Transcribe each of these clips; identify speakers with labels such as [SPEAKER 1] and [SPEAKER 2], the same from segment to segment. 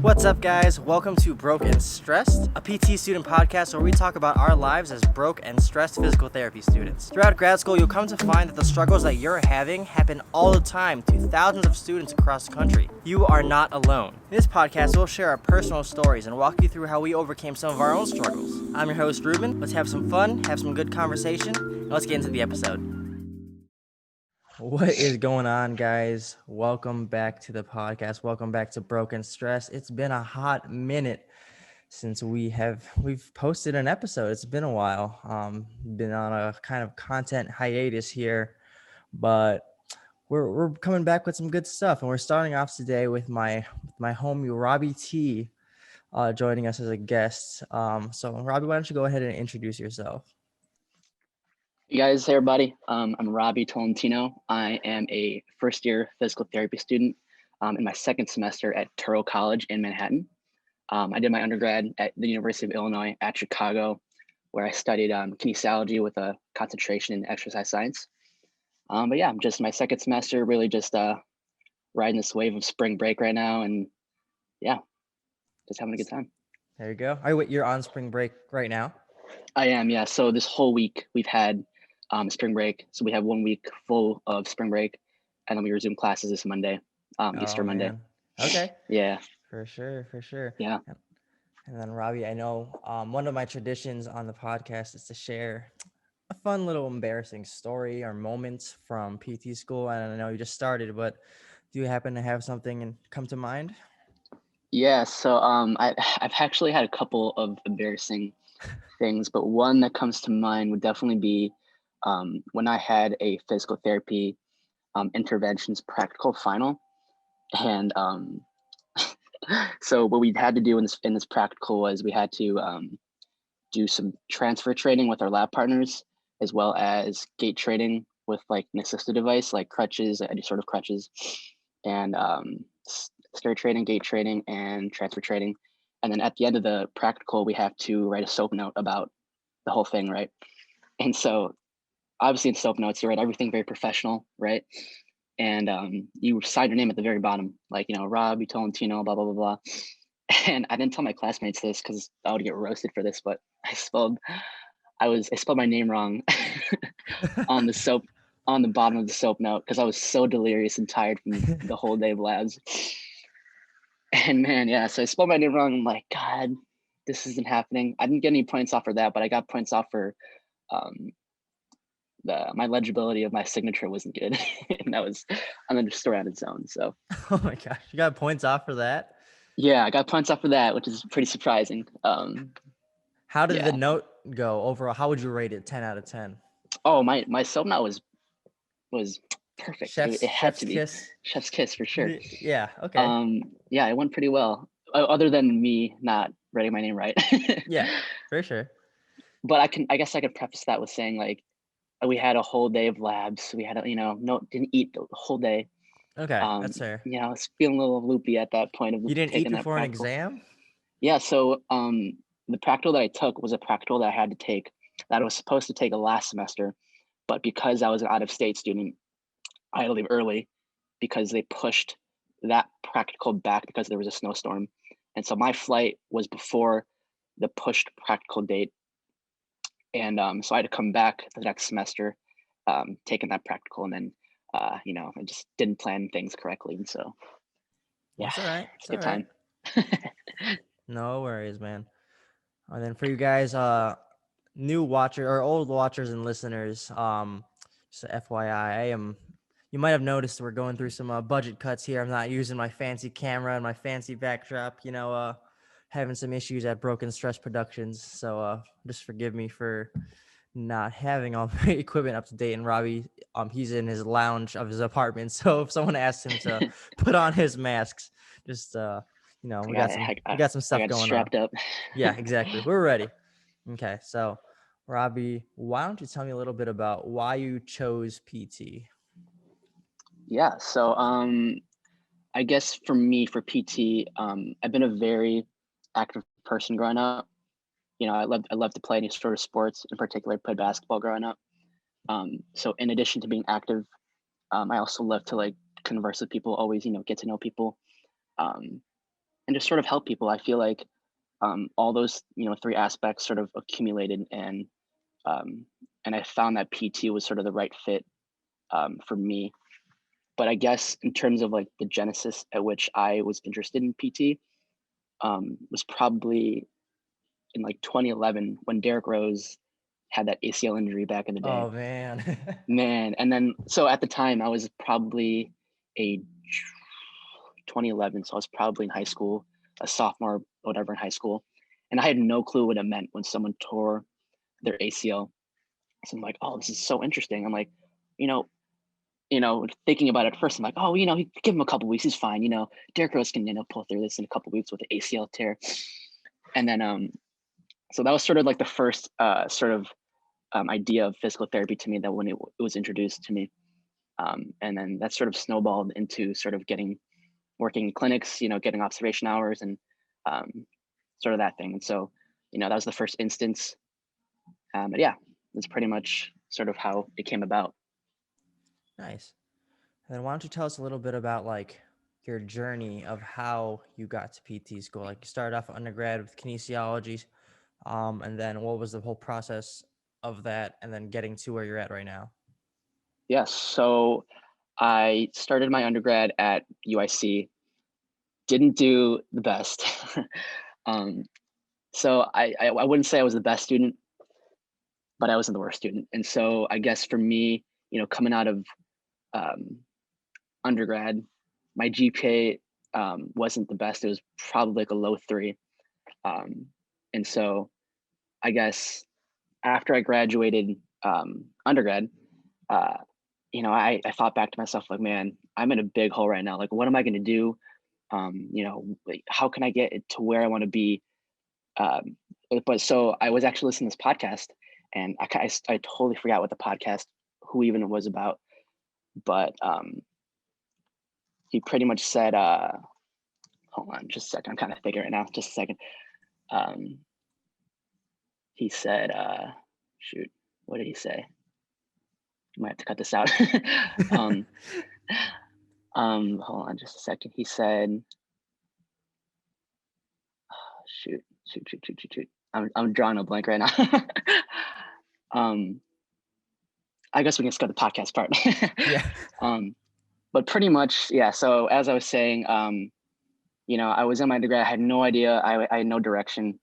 [SPEAKER 1] What's up, guys? Welcome to Broke and Stressed, a PT student podcast where we talk about our lives as broke and stressed physical therapy students. Throughout grad school, you'll come to find that the struggles that you're having happen all the time to thousands of students across the country. You are not alone. In this podcast, we'll share our personal stories and walk you through how we overcame some of our own struggles. I'm your host, Ruben. Let's have some fun, have some good conversation, and let's get into the episode. What is going on, guys? Welcome back to the podcast. Welcome back to Broken Stress. It's been a hot minute since we've posted an episode. It's been a while. Been on a kind of content hiatus here, but we're coming back with some good stuff, and we're starting off today with my homie Robby T joining us as a guest. So Robby, why don't you go ahead and introduce yourself?
[SPEAKER 2] Hey guys, hey everybody. I'm Robby T. I am a first-year physical therapy student in my second semester at Touro College in Manhattan. I did my undergrad at the University of Illinois at Chicago, where I studied kinesiology with a concentration in exercise science. But yeah, I'm just my second semester, really just riding this wave of spring break right now, and yeah, just having a good time.
[SPEAKER 1] There you go. Wait, you're on spring break right now?
[SPEAKER 2] I am, yeah. So this whole week we've had spring break. So we have 1 week full of spring break, and then we resume classes this Monday, Easter Monday.
[SPEAKER 1] Man. Okay.
[SPEAKER 2] Yeah.
[SPEAKER 1] For sure.
[SPEAKER 2] Yeah.
[SPEAKER 1] And then Robby, I know one of my traditions on the podcast is to share a fun little embarrassing story or moments from PT school. And I know you just started, but do you happen to have something come to mind?
[SPEAKER 2] Yeah. So I've actually had a couple of embarrassing things, but one that comes to mind would definitely be when I had a physical therapy interventions practical final. And so what we had to do in this practical was we had to do some transfer training with our lab partners, as well as gait training with like an assistive device like crutches, any sort of crutches, and stair training, gait training, and transfer training. And then at the end of the practical, we have to write a SOAP note about the whole thing, right? And so obviously in SOAP notes, you write everything very professional, right? And you sign your name at the very bottom, like, you know, Robby T, blah, blah, blah, blah. And I didn't tell my classmates this because I would get roasted for this, but I spelled my name wrong on the bottom of the SOAP note because I was so delirious and tired from the whole day of labs. And man, yeah, so I spelled my name wrong. I'm like, God, this isn't happening. I didn't get any points off for that, but I got points off for my legibility of my signature wasn't good. And that was another story on its own. So
[SPEAKER 1] Oh my gosh, you got points off for that?
[SPEAKER 2] Yeah, I got points off for that, which is pretty surprising.
[SPEAKER 1] How did the note go overall? How would you rate it? 10 out of 10?
[SPEAKER 2] Oh, my SOAP note was perfect. It had to be
[SPEAKER 1] kiss.
[SPEAKER 2] Chef's kiss for sure.
[SPEAKER 1] Yeah. Okay.
[SPEAKER 2] Yeah, it went pretty well. Other than me not writing my name right.
[SPEAKER 1] Yeah, for sure.
[SPEAKER 2] But I guess I could preface that with saying like we had a whole day of labs. We had didn't eat the whole day.
[SPEAKER 1] Okay, that's fair.
[SPEAKER 2] Yeah, I was feeling a little loopy at that point of
[SPEAKER 1] You didn't eat before an
[SPEAKER 2] practical.
[SPEAKER 1] exam?
[SPEAKER 2] Yeah, so the practical that I took was a practical that I had to take that I was supposed to take last semester, but because I was an out-of-state student, I had to leave early because they pushed that practical back because there was a snowstorm. And so my flight was before the pushed practical date. And so I had to come back the next semester, taking that practical, and then I just didn't plan things correctly. And so yeah,
[SPEAKER 1] That's all right.
[SPEAKER 2] it's a good time.
[SPEAKER 1] No worries, man. And then for you guys, new watcher or old watchers and listeners, just a FYI, you might have noticed we're going through some budget cuts here. I'm not using my fancy camera and my fancy backdrop, having some issues at Broken Stress Productions. So just forgive me for not having all the equipment up to date. And Robby, he's in his lounge of his apartment. So if someone asks him to put on his masks, just we got some stuff going
[SPEAKER 2] strapped
[SPEAKER 1] on.
[SPEAKER 2] Up.
[SPEAKER 1] Yeah, exactly. We're ready. Okay, so Robby, why don't you tell me a little bit about why you chose PT?
[SPEAKER 2] Yeah, so I guess for me, for PT, I've been a very active person growing up. I love to play any sort of sports. In particular, I played basketball growing up. So in addition to being active, I also love to like converse with people, always, get to know people. and just sort of help people. I feel like all those, three aspects sort of accumulated, um, and I found that PT was sort of the right fit for me. But I guess in terms of like the genesis at which I was interested in PT, was probably in like 2011 when Derrick Rose had that ACL injury back in the day.
[SPEAKER 1] Oh man.
[SPEAKER 2] Man, and then so at the time I was probably a 2011, so I was probably in high school, a sophomore, whatever, in high school, and I had no clue what it meant when someone tore their ACL. So I'm like, oh, this is so interesting. I'm like, you know, thinking about it at first, I'm like, oh, give him a couple weeks, he's fine. Derrick Rose can, pull through this in a couple weeks with the ACL tear. And then, so that was sort of like the first sort of idea of physical therapy to me, that when it was introduced to me. And then that sort of snowballed into sort of working in clinics, getting observation hours and sort of that thing. And so, that was the first instance. But yeah, that's pretty much sort of how it came about.
[SPEAKER 1] Nice. And then why don't you tell us a little bit about like your journey of how you got to PT school? Like you started off undergrad with kinesiology, and then what was the whole process of that, and then getting to where you're at right now?
[SPEAKER 2] Yes. So I started my undergrad at UIC, didn't do the best. um, so I wouldn't say I was the best student, but I wasn't the worst student. And so I guess for me, coming out of um, undergrad, my GPA wasn't the best. It was probably like a low 3. And so I guess after I graduated undergrad, uh, I thought back to myself like, man, I'm in a big hole right now. Like, what am I going to do? Like, how can I get it to where I want to be? But so I was actually listening to this podcast, and I totally forgot what the podcast, who even it was about, but he pretty much said, hold on just a second, I'm kind of thinking right now, just a second. He said, shoot, what did he say? You might have to cut this out. Hold on just a second. He said, shoot. I'm drawing a blank right now. I guess we can skip the podcast part.
[SPEAKER 1] Yeah.
[SPEAKER 2] But pretty much, yeah. So as I was saying, I was in my undergrad. I had no idea. I had no direction.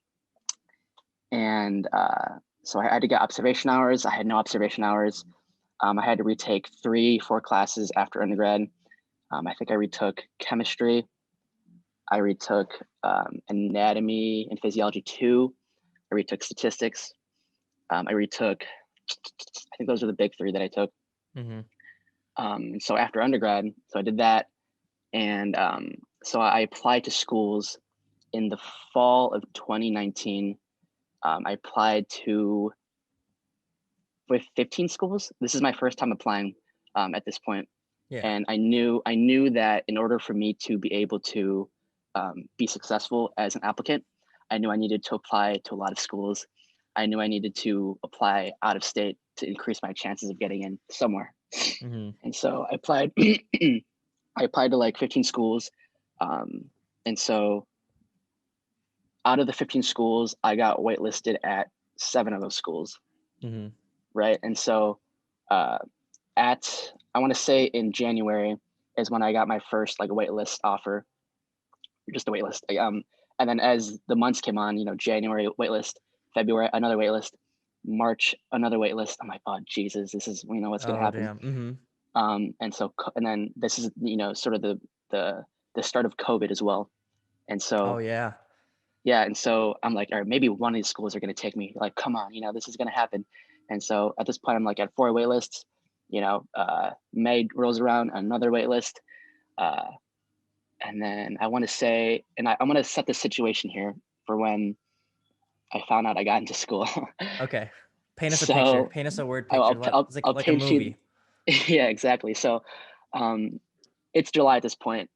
[SPEAKER 2] And so I had to get observation hours. I had no observation hours. I had to retake 3-4 classes after undergrad. I think I retook chemistry. I retook anatomy and physiology 2. I retook statistics. I think those are the big 3 that I took.
[SPEAKER 1] Mm-hmm.
[SPEAKER 2] So after undergrad, so I did that. And so I applied to schools in the fall of 2019. I applied to with 15 schools. This is my first time applying at this point.
[SPEAKER 1] Yeah.
[SPEAKER 2] And I knew that in order for me to be able to be successful as an applicant, I knew I needed to apply to a lot of schools. I knew I needed to apply out of state to increase my chances of getting in somewhere.
[SPEAKER 1] Mm-hmm.
[SPEAKER 2] And so I applied. I applied to like 15 schools, and so out of the 15 schools, I got waitlisted at 7 of those schools.
[SPEAKER 1] Mm-hmm.
[SPEAKER 2] Right, and so I want to say in January is when I got my first like waitlist offer, just a waitlist. And then as the months came on, January waitlist, February another waitlist, March another waitlist. I'm like, oh Jesus, this is what's gonna happen.
[SPEAKER 1] Damn. Mm-hmm.
[SPEAKER 2] And then this is sort of the start of COVID as well, and so
[SPEAKER 1] Oh yeah.
[SPEAKER 2] yeah, and so I'm like, all right, maybe one of these schools are gonna take me. Like, come on, this is gonna happen. And so at this point, I'm like at 4 waitlists. May rolls around, another waitlist. And then I want to say, and I'm going to set the situation here for when I found out I got into school.
[SPEAKER 1] Okay. Paint us a
[SPEAKER 2] So
[SPEAKER 1] picture. Paint us a word picture. It's like
[SPEAKER 2] I'll
[SPEAKER 1] a
[SPEAKER 2] paint
[SPEAKER 1] movie.
[SPEAKER 2] you. Yeah, exactly. So it's July at this point,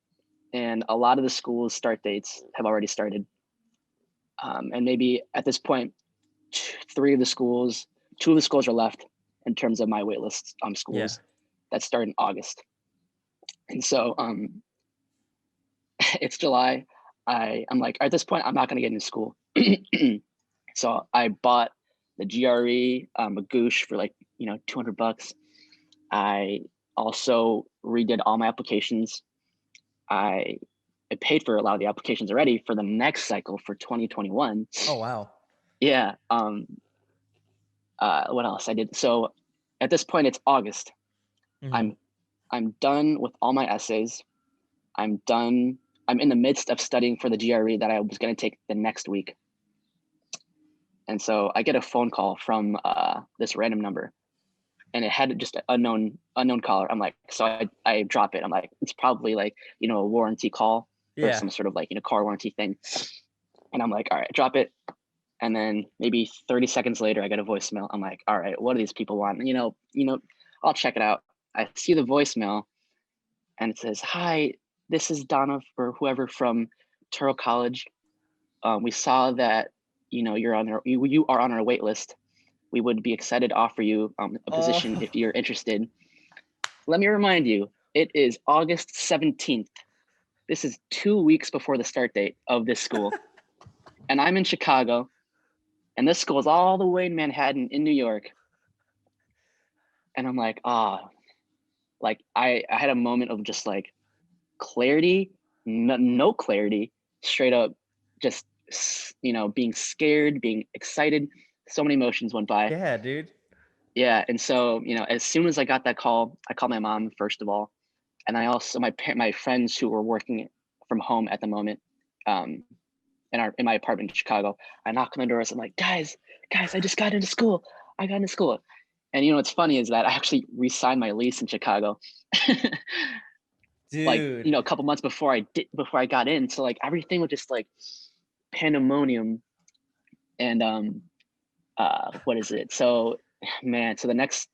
[SPEAKER 2] and a lot of the schools' start dates have already started. And maybe at this point, 2 of the schools are left in terms of my waitlist schools that start in August. And so it's July. I'm like, at this point, I'm not going to get into school. So I bought the GRE, a Goosh for like, $200. I also redid all my applications. I paid for a lot of the applications already for the next cycle for 2021.
[SPEAKER 1] Oh, wow.
[SPEAKER 2] Yeah. What else I did? So at this point, it's August.
[SPEAKER 1] Mhm.
[SPEAKER 2] I'm done with all my essays. I'm done. I'm in the midst of studying for the GRE that I was going to take the next week. And so I get a phone call from this random number, and it had just an unknown caller. I'm like, so I drop it. I'm like, it's probably like, a warranty call or
[SPEAKER 1] Yeah.
[SPEAKER 2] some sort of like, car warranty thing. And I'm like, all right, drop it. And then maybe 30 seconds later, I get a voicemail. I'm like, all right, what do these people want? I'll check it out. I see the voicemail, and it says, hi, this is Donna or whoever from Turo College. We saw that, you are on our wait list. We would be excited to offer you a position
[SPEAKER 1] Oh,
[SPEAKER 2] if you're interested. Let me remind you, it is August 17th. This is 2 weeks before the start date of this school. And I'm in Chicago, and this school is all the way in Manhattan in New York. And I'm like, like I had a moment of just like clarity, no clarity, straight up just, being scared, being excited. So many emotions went by.
[SPEAKER 1] yeah, dude.
[SPEAKER 2] Yeah. And so, as soon as I got that call, I called my mom, first of all. And I also, my friends who were working from home at the moment, um, in my apartment in Chicago, I knock on the doors. I'm like, guys, I just got into school. I got into school. And what's funny is that I actually re-signed my lease in Chicago. Like,
[SPEAKER 1] Dude.
[SPEAKER 2] a couple months before I got in. So like everything was just like pandemonium. And what is it? So man, so the next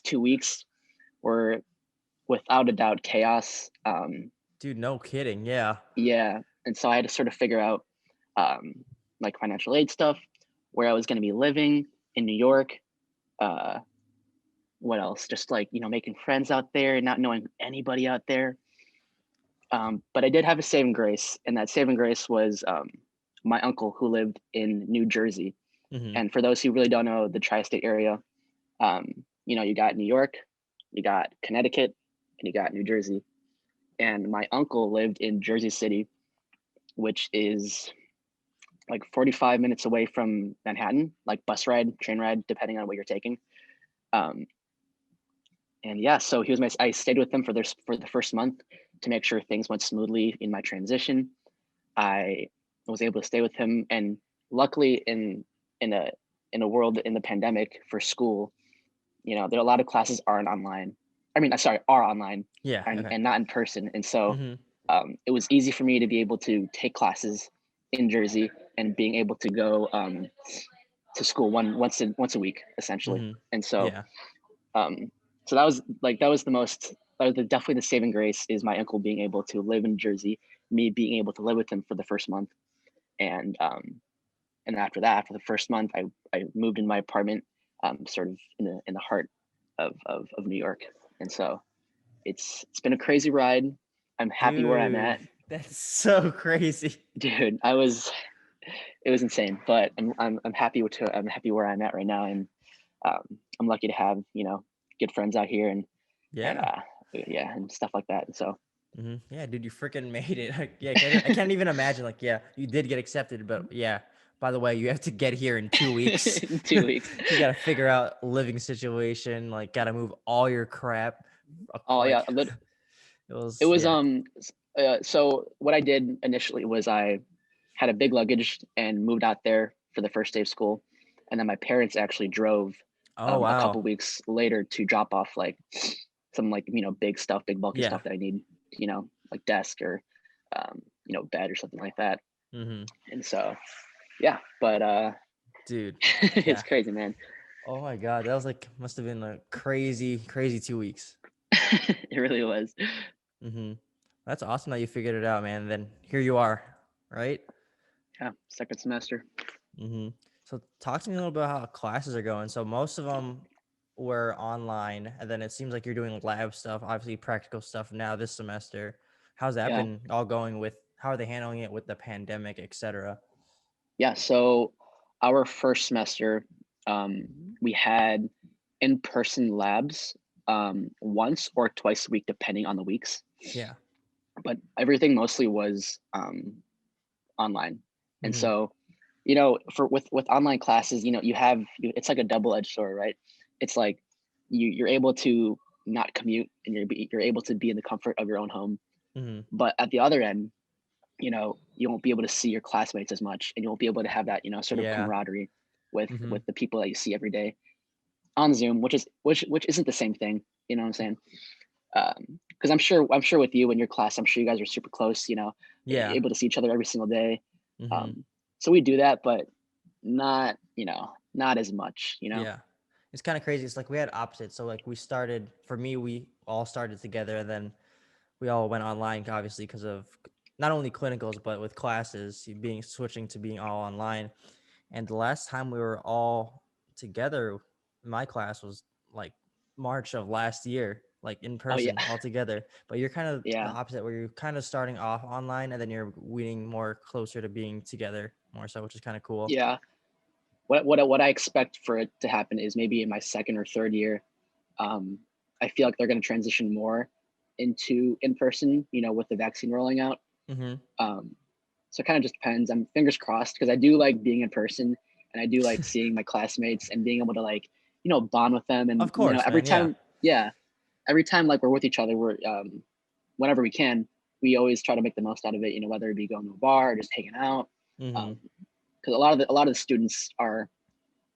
[SPEAKER 2] 2 weeks were without a doubt chaos.
[SPEAKER 1] Dude, no kidding. Yeah.
[SPEAKER 2] Yeah. And so I had to sort of figure out like financial aid stuff, where I was going to be living in New York. Uh, what else? Just like, making friends out there and not knowing anybody out there. But I did have a saving grace, and that saving grace was my uncle who lived in New Jersey.
[SPEAKER 1] Mm-hmm.
[SPEAKER 2] And for those who really don't know the tri-state area, you got New York, you got Connecticut, and you got New Jersey. And my uncle lived in Jersey City, which is like 45 minutes away from Manhattan, like bus ride, train ride, depending on what you're taking. Um, and yeah, so I stayed with him for the first month to make sure things went smoothly in my transition. I was able to stay with him, and luckily in a world in the pandemic for school, there are a lot of classes aren't online. I mean, sorry, are online
[SPEAKER 1] Yeah. Okay.
[SPEAKER 2] and not in person. And so
[SPEAKER 1] Mm-hmm.
[SPEAKER 2] it was easy for me to be able to take classes in Jersey and being able to go to school once a week essentially.
[SPEAKER 1] Mm-hmm.
[SPEAKER 2] And so
[SPEAKER 1] Yeah.
[SPEAKER 2] um, so that was definitely the saving grace, is my uncle being able to live in Jersey, me being able to live with him for the first month. And after that, after the first month, I moved in my apartment, sort of in the heart of New York. And so it's been a crazy ride. I'm happy where I'm
[SPEAKER 1] Dude,
[SPEAKER 2] at.
[SPEAKER 1] that's so crazy.
[SPEAKER 2] Dude, it was insane, but I'm happy I'm happy where I'm at right now. And I'm lucky to have, good friends out here, and
[SPEAKER 1] Yeah.
[SPEAKER 2] yeah, and stuff like that. And so
[SPEAKER 1] Mm-hmm. Yeah, dude, you freaking made it. Like, yeah, I can't even imagine. Like, yeah, you did get accepted, but yeah. By the way, you have to get here in 2 weeks.
[SPEAKER 2] in 2 weeks.
[SPEAKER 1] You got to figure out living situation. Like, got to move all your crap.
[SPEAKER 2] Oh yeah,
[SPEAKER 1] Like, it
[SPEAKER 2] it
[SPEAKER 1] was
[SPEAKER 2] was
[SPEAKER 1] yeah.
[SPEAKER 2] so what I did initially was I had a big luggage and moved out there for the first day of school, and then my parents actually drove
[SPEAKER 1] Oh
[SPEAKER 2] a
[SPEAKER 1] wow.
[SPEAKER 2] couple weeks later to drop off like some like big bulky
[SPEAKER 1] Yeah.
[SPEAKER 2] stuff that I need, like desk or bed or something like that.
[SPEAKER 1] Mm-hmm.
[SPEAKER 2] And so yeah, but
[SPEAKER 1] Dude.
[SPEAKER 2] it's
[SPEAKER 1] Yeah.
[SPEAKER 2] crazy, man.
[SPEAKER 1] Oh my God, that was like must have been a crazy, crazy 2 weeks.
[SPEAKER 2] It really was.
[SPEAKER 1] Mm-hmm. That's awesome that you figured it out, man. Then here you are, right?
[SPEAKER 2] Yeah, second semester.
[SPEAKER 1] Mm-hmm. So talk to me a little bit about how classes are going. So most of them were online, and then it seems like you're doing lab stuff, obviously practical stuff now this semester. How's that
[SPEAKER 2] Yeah.
[SPEAKER 1] been all going with how are they handling it with the pandemic, etc.?
[SPEAKER 2] Yeah, so our first semester, we had in-person labs once or twice a week, depending on the weeks.
[SPEAKER 1] Yeah.
[SPEAKER 2] But everything mostly was online. And
[SPEAKER 1] Mm-hmm.
[SPEAKER 2] so, for with online classes, it's like a double-edged sword, right? It's like you're able to not commute, and you're able to be in the comfort of your own home.
[SPEAKER 1] Mm-hmm.
[SPEAKER 2] But at the other end, you won't be able to see your classmates as much, and you won't be able to have that, sort of
[SPEAKER 1] Yeah.
[SPEAKER 2] camaraderie with
[SPEAKER 1] Mm-hmm.
[SPEAKER 2] with the people that you see every day on Zoom, which isn't the same thing. You know what I'm saying? Because I'm sure with you and your class, I'm sure you guys are super close.
[SPEAKER 1] Yeah.
[SPEAKER 2] Able to see each other every single day.
[SPEAKER 1] Mm-hmm.
[SPEAKER 2] So we do that, but not not as much.
[SPEAKER 1] Yeah. It's kind of crazy. It's like we had opposites. So like for me, we all started together, and then we all went online, obviously, because of not only clinicals, but with classes switching to being all online. And the last time we were all together, my class was like March of last year, like in
[SPEAKER 2] Oh yeah,
[SPEAKER 1] person all together. But you're kind of the
[SPEAKER 2] yeah,
[SPEAKER 1] opposite, where you're kind of starting off online and then you're weaning more closer to being together more so, which is kind of cool.
[SPEAKER 2] yeah. What I expect for it to happen is maybe in my second or third year, um, I feel like they're going to transition more into in person. With the vaccine rolling out.
[SPEAKER 1] Mm-hmm.
[SPEAKER 2] Um, so it kind of just depends. I'm fingers crossed because I do like being in person, and I do like seeing my classmates and being able to like bond with them. And
[SPEAKER 1] Of course,
[SPEAKER 2] every
[SPEAKER 1] man. Yeah.
[SPEAKER 2] time, yeah, every time like we're with each other, we're whenever we can, we always try to make the most out of it. Whether it be going to a bar or just hanging out.
[SPEAKER 1] Mm-hmm.
[SPEAKER 2] Because a lot of the students are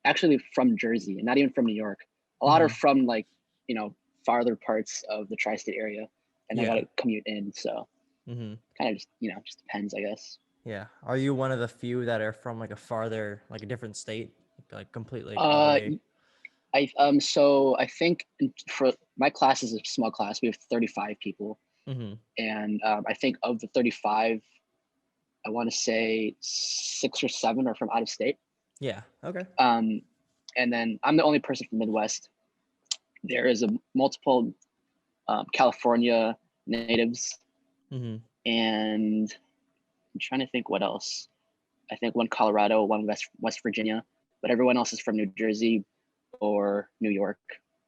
[SPEAKER 2] actually from Jersey and not even from New York. A lot are
[SPEAKER 1] Mm-hmm.
[SPEAKER 2] from like farther parts of the tri-state area, and they got
[SPEAKER 1] Yeah.
[SPEAKER 2] to commute in. So
[SPEAKER 1] Mm-hmm.
[SPEAKER 2] kind of just depends, I guess.
[SPEAKER 1] Yeah. Are you one of the few that are from like a different state, like completely
[SPEAKER 2] Uh,
[SPEAKER 1] away?
[SPEAKER 2] so I think for my class is a small class. We have 35 people,
[SPEAKER 1] Mm-hmm.
[SPEAKER 2] and I think of the 35, I want to say 6 or 7 are from out of state.
[SPEAKER 1] Yeah. Okay.
[SPEAKER 2] Um, and then I'm the only person from Midwest. There is a multiple California natives,
[SPEAKER 1] Mm-hmm.
[SPEAKER 2] and I'm trying to think what else. I think one Colorado, one West Virginia, but everyone else is from New Jersey or New York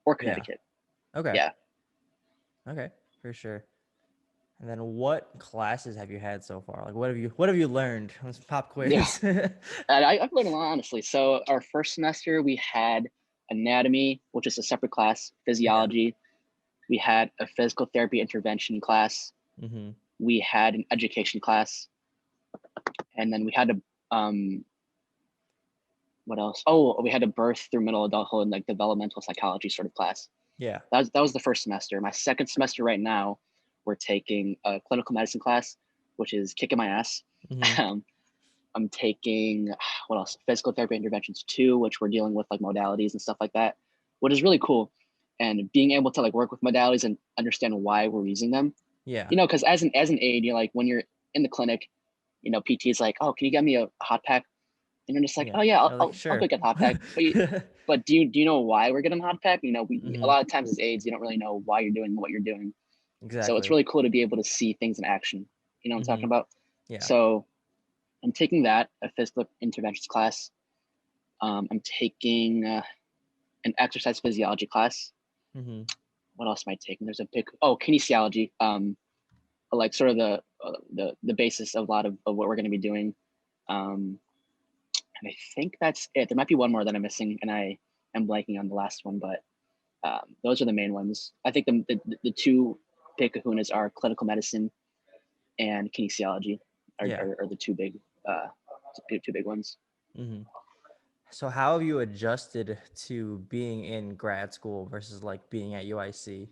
[SPEAKER 2] or
[SPEAKER 1] Yeah.
[SPEAKER 2] Connecticut.
[SPEAKER 1] Okay.
[SPEAKER 2] Yeah.
[SPEAKER 1] Okay. For sure. And then what classes have you had so far? Like what have you learned? Let's pop
[SPEAKER 2] Yeah.
[SPEAKER 1] quiz.
[SPEAKER 2] And I've learned a lot, honestly. So our first semester, we had anatomy, which is a separate class,
[SPEAKER 1] Yeah.
[SPEAKER 2] physiology. We had a physical therapy intervention class.
[SPEAKER 1] Mm-hmm.
[SPEAKER 2] We had an education class. And then we had what else? Oh, we had a birth through middle adulthood and like developmental psychology sort of class.
[SPEAKER 1] Yeah.
[SPEAKER 2] That was the first semester. My second semester right now, we're taking a clinical medicine class, which is kicking my ass.
[SPEAKER 1] Mm-hmm.
[SPEAKER 2] Um, I'm taking what else? Physical therapy interventions 2, which we're dealing with like modalities and stuff like that, which is really cool. And being able to like work with modalities and understand why we're using them.
[SPEAKER 1] Yeah.
[SPEAKER 2] Because as an aide, you're like when you're in the clinic, PT is like, oh, can you get me a hot pack? And you're just like,
[SPEAKER 1] Yeah.
[SPEAKER 2] oh yeah, I'll,
[SPEAKER 1] They're like,
[SPEAKER 2] I'll go
[SPEAKER 1] sure.
[SPEAKER 2] get the hot pack. But do you know why we're getting the hot pack? A
[SPEAKER 1] Mm-hmm.
[SPEAKER 2] lot of times as aides, you don't really know why you're doing what you're doing. So it's
[SPEAKER 1] Exactly.
[SPEAKER 2] really cool to be able to see things in action. You know what I'm
[SPEAKER 1] Mm-hmm.
[SPEAKER 2] talking about?
[SPEAKER 1] Yeah.
[SPEAKER 2] So I'm taking that, a physical interventions class. I'm taking an exercise physiology class.
[SPEAKER 1] Mm-hmm.
[SPEAKER 2] What else am I taking? There's a big kinesiology. Like sort of the basis of a lot of what we're going to be doing. And I think that's it. There might be one more that I'm missing, and I am blanking on the last one, but those are the main ones. I think the two big kahunas are clinical medicine and kinesiology
[SPEAKER 1] Yeah.
[SPEAKER 2] are the two big ones.
[SPEAKER 1] Mm-hmm. So how have you adjusted to being in grad school versus like being at UIC,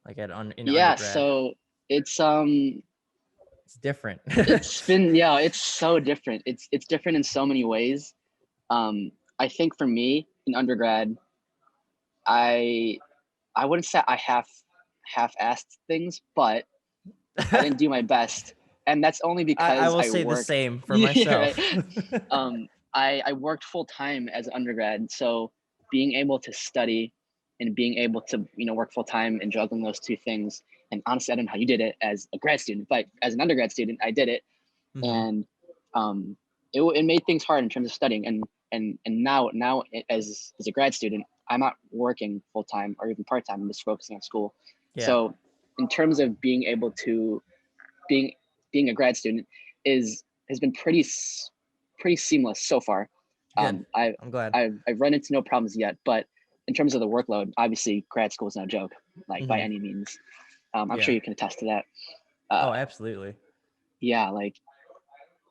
[SPEAKER 1] like in
[SPEAKER 2] Yeah,
[SPEAKER 1] undergrad?
[SPEAKER 2] so it's
[SPEAKER 1] It's different.
[SPEAKER 2] it's been it's so different. It's different in so many ways. I think for me in undergrad, I I wouldn't say I half-assed things, but I didn't do my best, and that's only
[SPEAKER 1] I
[SPEAKER 2] because
[SPEAKER 1] will
[SPEAKER 2] I
[SPEAKER 1] say the
[SPEAKER 2] worked.
[SPEAKER 1] same for
[SPEAKER 2] Yeah,
[SPEAKER 1] myself.
[SPEAKER 2] right. I worked full time as an undergrad, so being able to study and being able to work full time and juggling those two things And honestly, I don't know how you did it as a grad student, but as an undergrad student, I did it.
[SPEAKER 1] Mm-hmm.
[SPEAKER 2] And it made things hard in terms of studying. And now as a grad student, I'm not working full time or even part time. I'm just focusing on school.
[SPEAKER 1] Yeah.
[SPEAKER 2] So in terms of being able to being being a grad student has been pretty seamless so far.
[SPEAKER 1] Good.
[SPEAKER 2] I've
[SPEAKER 1] I'm glad.
[SPEAKER 2] I've run into no problems yet, but in terms of the workload, obviously grad school is no joke, like by
[SPEAKER 1] Mm-hmm.
[SPEAKER 2] any means. I'm
[SPEAKER 1] Yeah.
[SPEAKER 2] sure you can attest to that. Uh,
[SPEAKER 1] Oh, absolutely.
[SPEAKER 2] yeah, like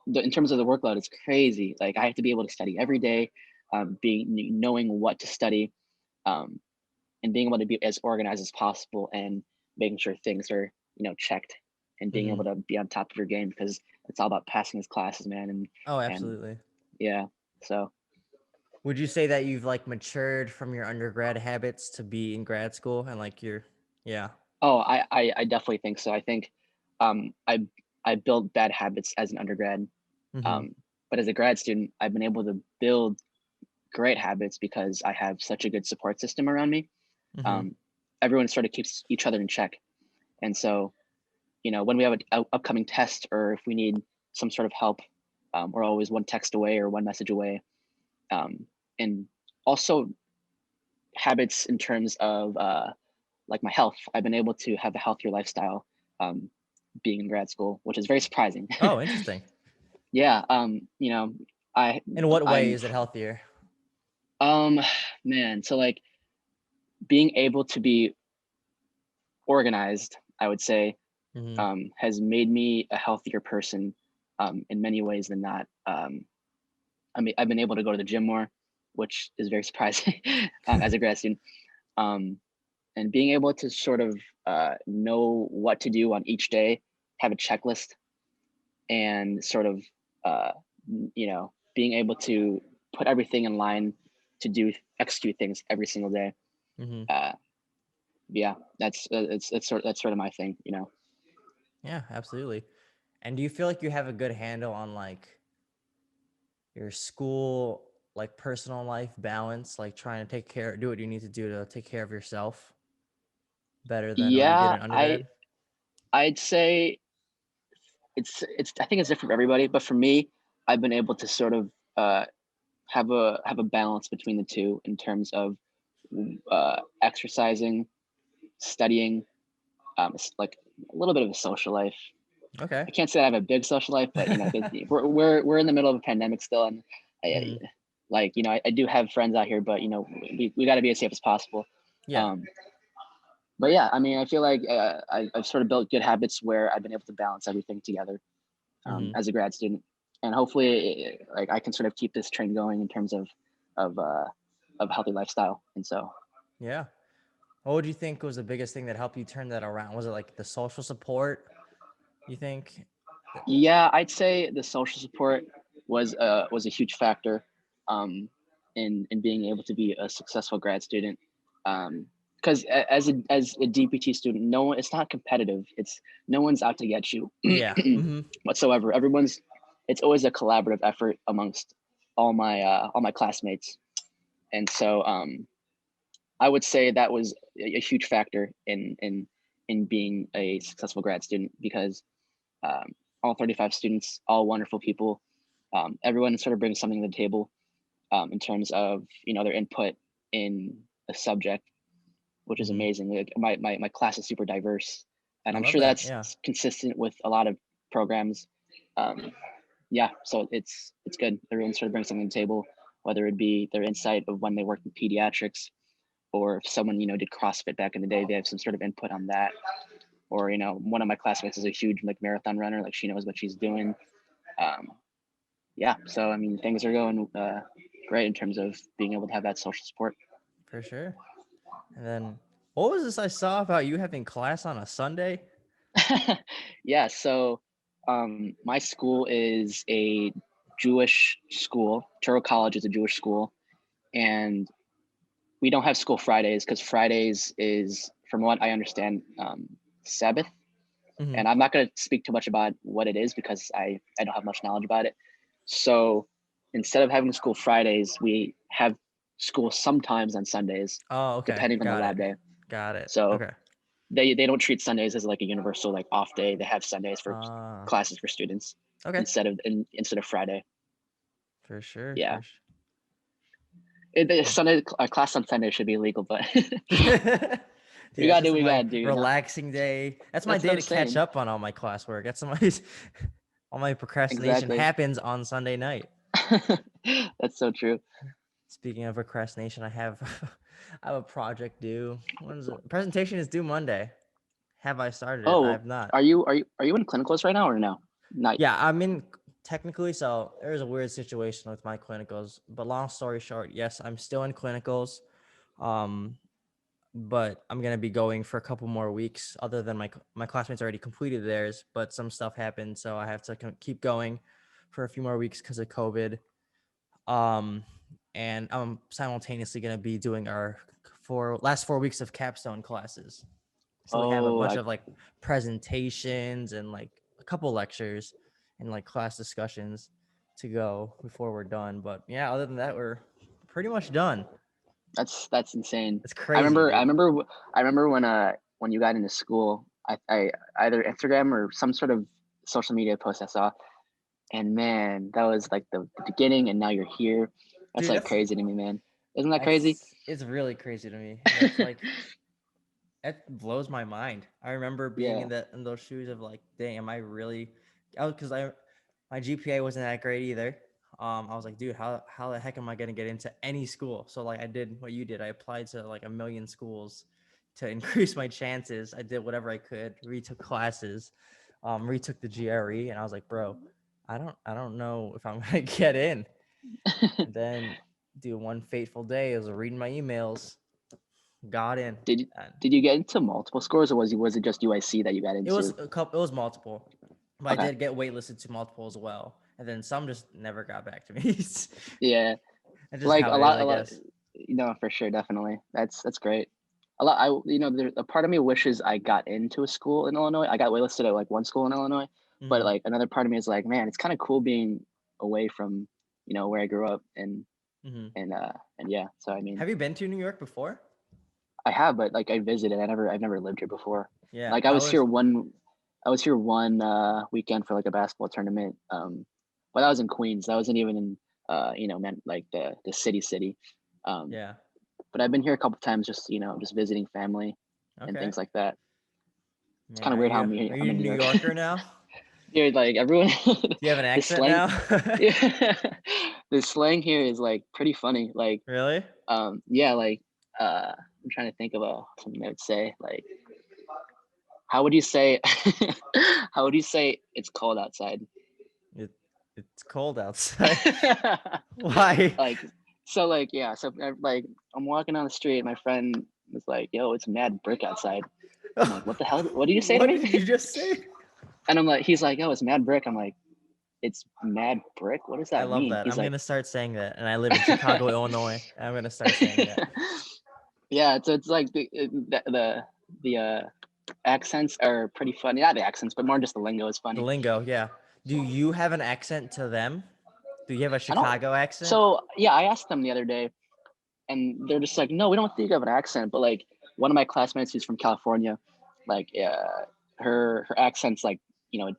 [SPEAKER 2] in terms of the workload, it's crazy. Like I have to be able to study every day, knowing what to study, um, and being able to be as organized as possible and making sure things are checked and being
[SPEAKER 1] Mm-hmm.
[SPEAKER 2] able to be on top of your game because it's all about passing these classes, man.
[SPEAKER 1] Oh,
[SPEAKER 2] And
[SPEAKER 1] absolutely.
[SPEAKER 2] yeah, so
[SPEAKER 1] Would you say that you've like matured from your undergrad habits to be in grad school and like yeah.
[SPEAKER 2] oh, I definitely think so. I think um, I I built bad habits as an undergrad,
[SPEAKER 1] Mm-hmm.
[SPEAKER 2] um, but as a grad student, I've been able to build great habits because I have such a good support system around me.
[SPEAKER 1] Mm-hmm.
[SPEAKER 2] Um, Everyone sort of keeps each other in check, and so when we have an upcoming test or if we need some sort of help, we're always one text away or one message away. And also habits in terms of like my health. I've been able to have a healthier lifestyle um, being in grad school, which is very surprising.
[SPEAKER 1] Oh, interesting.
[SPEAKER 2] Yeah, I
[SPEAKER 1] In what way
[SPEAKER 2] I'm
[SPEAKER 1] is it healthier?
[SPEAKER 2] um man, so like being able to be organized, I would say,
[SPEAKER 1] Mm-hmm.
[SPEAKER 2] has made me a healthier person in many ways than not. I mean, I've been able to go to the gym more, which is very surprising as a grad student. Um, and being able to sort of know what to do on each day, have a checklist, and sort of, uh, being able to put everything in line to execute things every single day.
[SPEAKER 1] Mm-hmm.
[SPEAKER 2] Uh, yeah, that's sort of my thing.
[SPEAKER 1] Yeah, absolutely. And do you feel like you have a good handle on like your school, like personal life balance, like trying to do what you need to do to take care of yourself better than what you did
[SPEAKER 2] Yeah,
[SPEAKER 1] in undergrad?
[SPEAKER 2] I'd say it's I think it's different for everybody, but for me, I've been able to sort of uh, have a balance between the two in terms of exercising, studying, like a little bit of a social life.
[SPEAKER 1] Okay.
[SPEAKER 2] I can't say I have a big social life, but we're in the middle of a pandemic still, and I,
[SPEAKER 1] Mm-hmm.
[SPEAKER 2] like I do have friends out here, but we got to be as safe as possible.
[SPEAKER 1] Yeah.
[SPEAKER 2] Um, but yeah, I mean, I feel like I've sort of built good habits where I've been able to balance everything together
[SPEAKER 1] Mm-hmm.
[SPEAKER 2] as a grad student, and hopefully, like I can sort of keep this train going in terms of uh, of healthy lifestyle. And so,
[SPEAKER 1] Yeah. What would you think was the biggest thing that helped you turn that around? Was it like the social support, you think?
[SPEAKER 2] yeah, I'd say the social support was a huge factor um, in being able to be a successful grad student. Because as a DPT student, no one it's not competitive. It's no one's out to get you
[SPEAKER 1] Yeah. Mm-hmm.
[SPEAKER 2] whatsoever. It's always a collaborative effort amongst all my classmates, and so I would say that was a huge factor in being a successful grad student because all 35 students, all wonderful people. Everyone sort of brings something to the table in terms of their input in a subject, which is
[SPEAKER 1] Mm-hmm.
[SPEAKER 2] amazing. Like my class is super diverse, and
[SPEAKER 1] I
[SPEAKER 2] I'm
[SPEAKER 1] love
[SPEAKER 2] sure
[SPEAKER 1] that.
[SPEAKER 2] that's
[SPEAKER 1] Yeah.
[SPEAKER 2] consistent with a lot of programs. Um, yeah, so it's good. Everyone sort of brings something to the table, whether it be their insight of when they worked in pediatrics, or if someone did CrossFit back in the day, they have some sort of input on that. Or one of my classmates is a huge like marathon runner, like she knows what she's doing. Um, yeah, so I mean things are going great in terms of being able to have that social support.
[SPEAKER 1] For sure. And then what was this I saw about you having class on a Sunday?
[SPEAKER 2] Yeah, so my school is a Jewish school. Turo College is a Jewish school, and we don't have school Fridays because Fridays is, from what I understand, Sabbath.
[SPEAKER 1] Mm-hmm.
[SPEAKER 2] And I'm not going to speak too much about what it is because I don't have much knowledge about it. So instead of having school Fridays, we have school sometimes on Sundays,
[SPEAKER 1] Oh, okay.
[SPEAKER 2] depending on the
[SPEAKER 1] Got it.
[SPEAKER 2] lab day.
[SPEAKER 1] Got it.
[SPEAKER 2] So
[SPEAKER 1] Okay.
[SPEAKER 2] they don't treat Sundays as like a universal like off day. They have Sundays for
[SPEAKER 1] Ah,
[SPEAKER 2] classes for students
[SPEAKER 1] okay.
[SPEAKER 2] instead of Friday.
[SPEAKER 1] For sure.
[SPEAKER 2] Yeah,
[SPEAKER 1] For sure.
[SPEAKER 2] Sunday class on Sunday should be illegal, but
[SPEAKER 1] Dude,
[SPEAKER 2] we
[SPEAKER 1] that's
[SPEAKER 2] gotta do
[SPEAKER 1] just
[SPEAKER 2] what we
[SPEAKER 1] my
[SPEAKER 2] gotta do. You know,
[SPEAKER 1] relaxing day. That's my
[SPEAKER 2] that's what
[SPEAKER 1] day
[SPEAKER 2] I'm
[SPEAKER 1] to catch
[SPEAKER 2] saying.
[SPEAKER 1] up on all my classwork. That's my all my procrastination
[SPEAKER 2] Exactly.
[SPEAKER 1] happens on Sunday night.
[SPEAKER 2] That's so true.
[SPEAKER 1] Speaking of procrastination, I have I have a project due. When is it? Presentation is due Monday. Have I started it? I
[SPEAKER 2] Oh,
[SPEAKER 1] have not.
[SPEAKER 2] are you in clinicals right now or no? Not.
[SPEAKER 1] Yeah, I'm in technically. So there's a weird situation with my clinicals. But long story short, yes, I'm still in clinicals. Um, but I'm gonna be going for a couple more weeks. Other than my classmates already completed theirs, but some stuff happened, so I have to keep going for a few more weeks because of COVID. Um, and I'm simultaneously gonna be doing our last 4 weeks of capstone classes. So we have a
[SPEAKER 2] Oh,
[SPEAKER 1] bunch of like presentations and like a couple lectures and like class discussions to go before we're done. But yeah, other than that, we're pretty much done.
[SPEAKER 2] that's insane.
[SPEAKER 1] It's
[SPEAKER 2] I
[SPEAKER 1] crazy,
[SPEAKER 2] remember I
[SPEAKER 1] dude.
[SPEAKER 2] remember I remember when you got into school, I either Instagram or some sort of social media post I saw, and man, that was like the beginning, and now you're here. That's
[SPEAKER 1] Dude,
[SPEAKER 2] like crazy to me, man. Isn't that crazy?
[SPEAKER 1] it's really crazy to me. And it's like it blows my mind. I remember being
[SPEAKER 2] Yeah.
[SPEAKER 1] in those shoes of like, dang, am I really? Because I my GPA wasn't that great either. I was like, dude, how the heck am I gonna get into any school? So like, I did what you did. I applied to like a million schools to increase my chances. I did whatever I could. Retook classes, retook the GRE, and I was like, bro, I don't know if I'm gonna get in. And then, dude, one fateful day, I was reading my emails, got in,
[SPEAKER 2] Did you
[SPEAKER 1] and
[SPEAKER 2] did you get into multiple scores, or was it just UIC that you got
[SPEAKER 1] it was
[SPEAKER 2] into?
[SPEAKER 1] a couple. It was multiple, but I
[SPEAKER 2] Okay.
[SPEAKER 1] did get waitlisted to multiple as well. And then some just never got back to me.
[SPEAKER 2] Yeah.
[SPEAKER 1] That's just
[SPEAKER 2] Like
[SPEAKER 1] how it is,
[SPEAKER 2] a
[SPEAKER 1] I
[SPEAKER 2] lot.
[SPEAKER 1] guess.
[SPEAKER 2] For sure, definitely. That's great. A lot. There, a part of me wishes I got into a school in Illinois. I got waitlisted at like one school in Illinois, but
[SPEAKER 1] Hmm.
[SPEAKER 2] like another part of me is like, man, it's kind of cool being away from where I grew up
[SPEAKER 1] Hmm.
[SPEAKER 2] and yeah. So I mean,
[SPEAKER 1] Have you been to New York before?
[SPEAKER 2] I have, but like I visited. I've never lived here before.
[SPEAKER 1] Yeah,
[SPEAKER 2] Like
[SPEAKER 1] I was.
[SPEAKER 2] I was here one weekend for like a basketball tournament. But that was in Queens. That wasn't even in meant like the city. Um,
[SPEAKER 1] Yeah.
[SPEAKER 2] but I've been here a couple times, just just visiting family and
[SPEAKER 1] Okay.
[SPEAKER 2] things like that. It's
[SPEAKER 1] Man,
[SPEAKER 2] kind of weird how
[SPEAKER 1] are
[SPEAKER 2] I'm
[SPEAKER 1] you a
[SPEAKER 2] in New
[SPEAKER 1] New
[SPEAKER 2] York.
[SPEAKER 1] Yorker now?
[SPEAKER 2] Dude, like everyone,
[SPEAKER 1] Do you have an
[SPEAKER 2] the
[SPEAKER 1] accent
[SPEAKER 2] slang,
[SPEAKER 1] now?
[SPEAKER 2] yeah, the slang here is like pretty funny. Like,
[SPEAKER 1] Really?
[SPEAKER 2] yeah, like I'm trying to think of something I would say. Like, how would you say, how would you say it's cold outside?
[SPEAKER 1] It it's cold outside. Why?
[SPEAKER 2] Like, so like yeah, so like I'm walking down the street, my friend was like, "Yo, it's mad brick outside." I'm like, "What the hell? What did you say to
[SPEAKER 1] What
[SPEAKER 2] me?"
[SPEAKER 1] did you just say?
[SPEAKER 2] And I'm like, he's like, "Oh, it's mad brick." I'm like, "It's mad brick? What does
[SPEAKER 1] I
[SPEAKER 2] that
[SPEAKER 1] love
[SPEAKER 2] mean?"
[SPEAKER 1] that.
[SPEAKER 2] He's
[SPEAKER 1] I'm
[SPEAKER 2] like,
[SPEAKER 1] gonna start saying that, and I live in Chicago, Illinois. I'm gonna start saying that.
[SPEAKER 2] yeah, so it's like the accents are pretty funny. Not the accents, but more just the lingo is
[SPEAKER 1] The
[SPEAKER 2] funny.
[SPEAKER 1] lingo, yeah. Do you have an accent to them? Do you have a
[SPEAKER 2] I don't.
[SPEAKER 1] Chicago accent?
[SPEAKER 2] So yeah, I asked them the other day, and they're just like, "No, we don't think of an accent." But like one of my classmates who's from California, like her accent's like a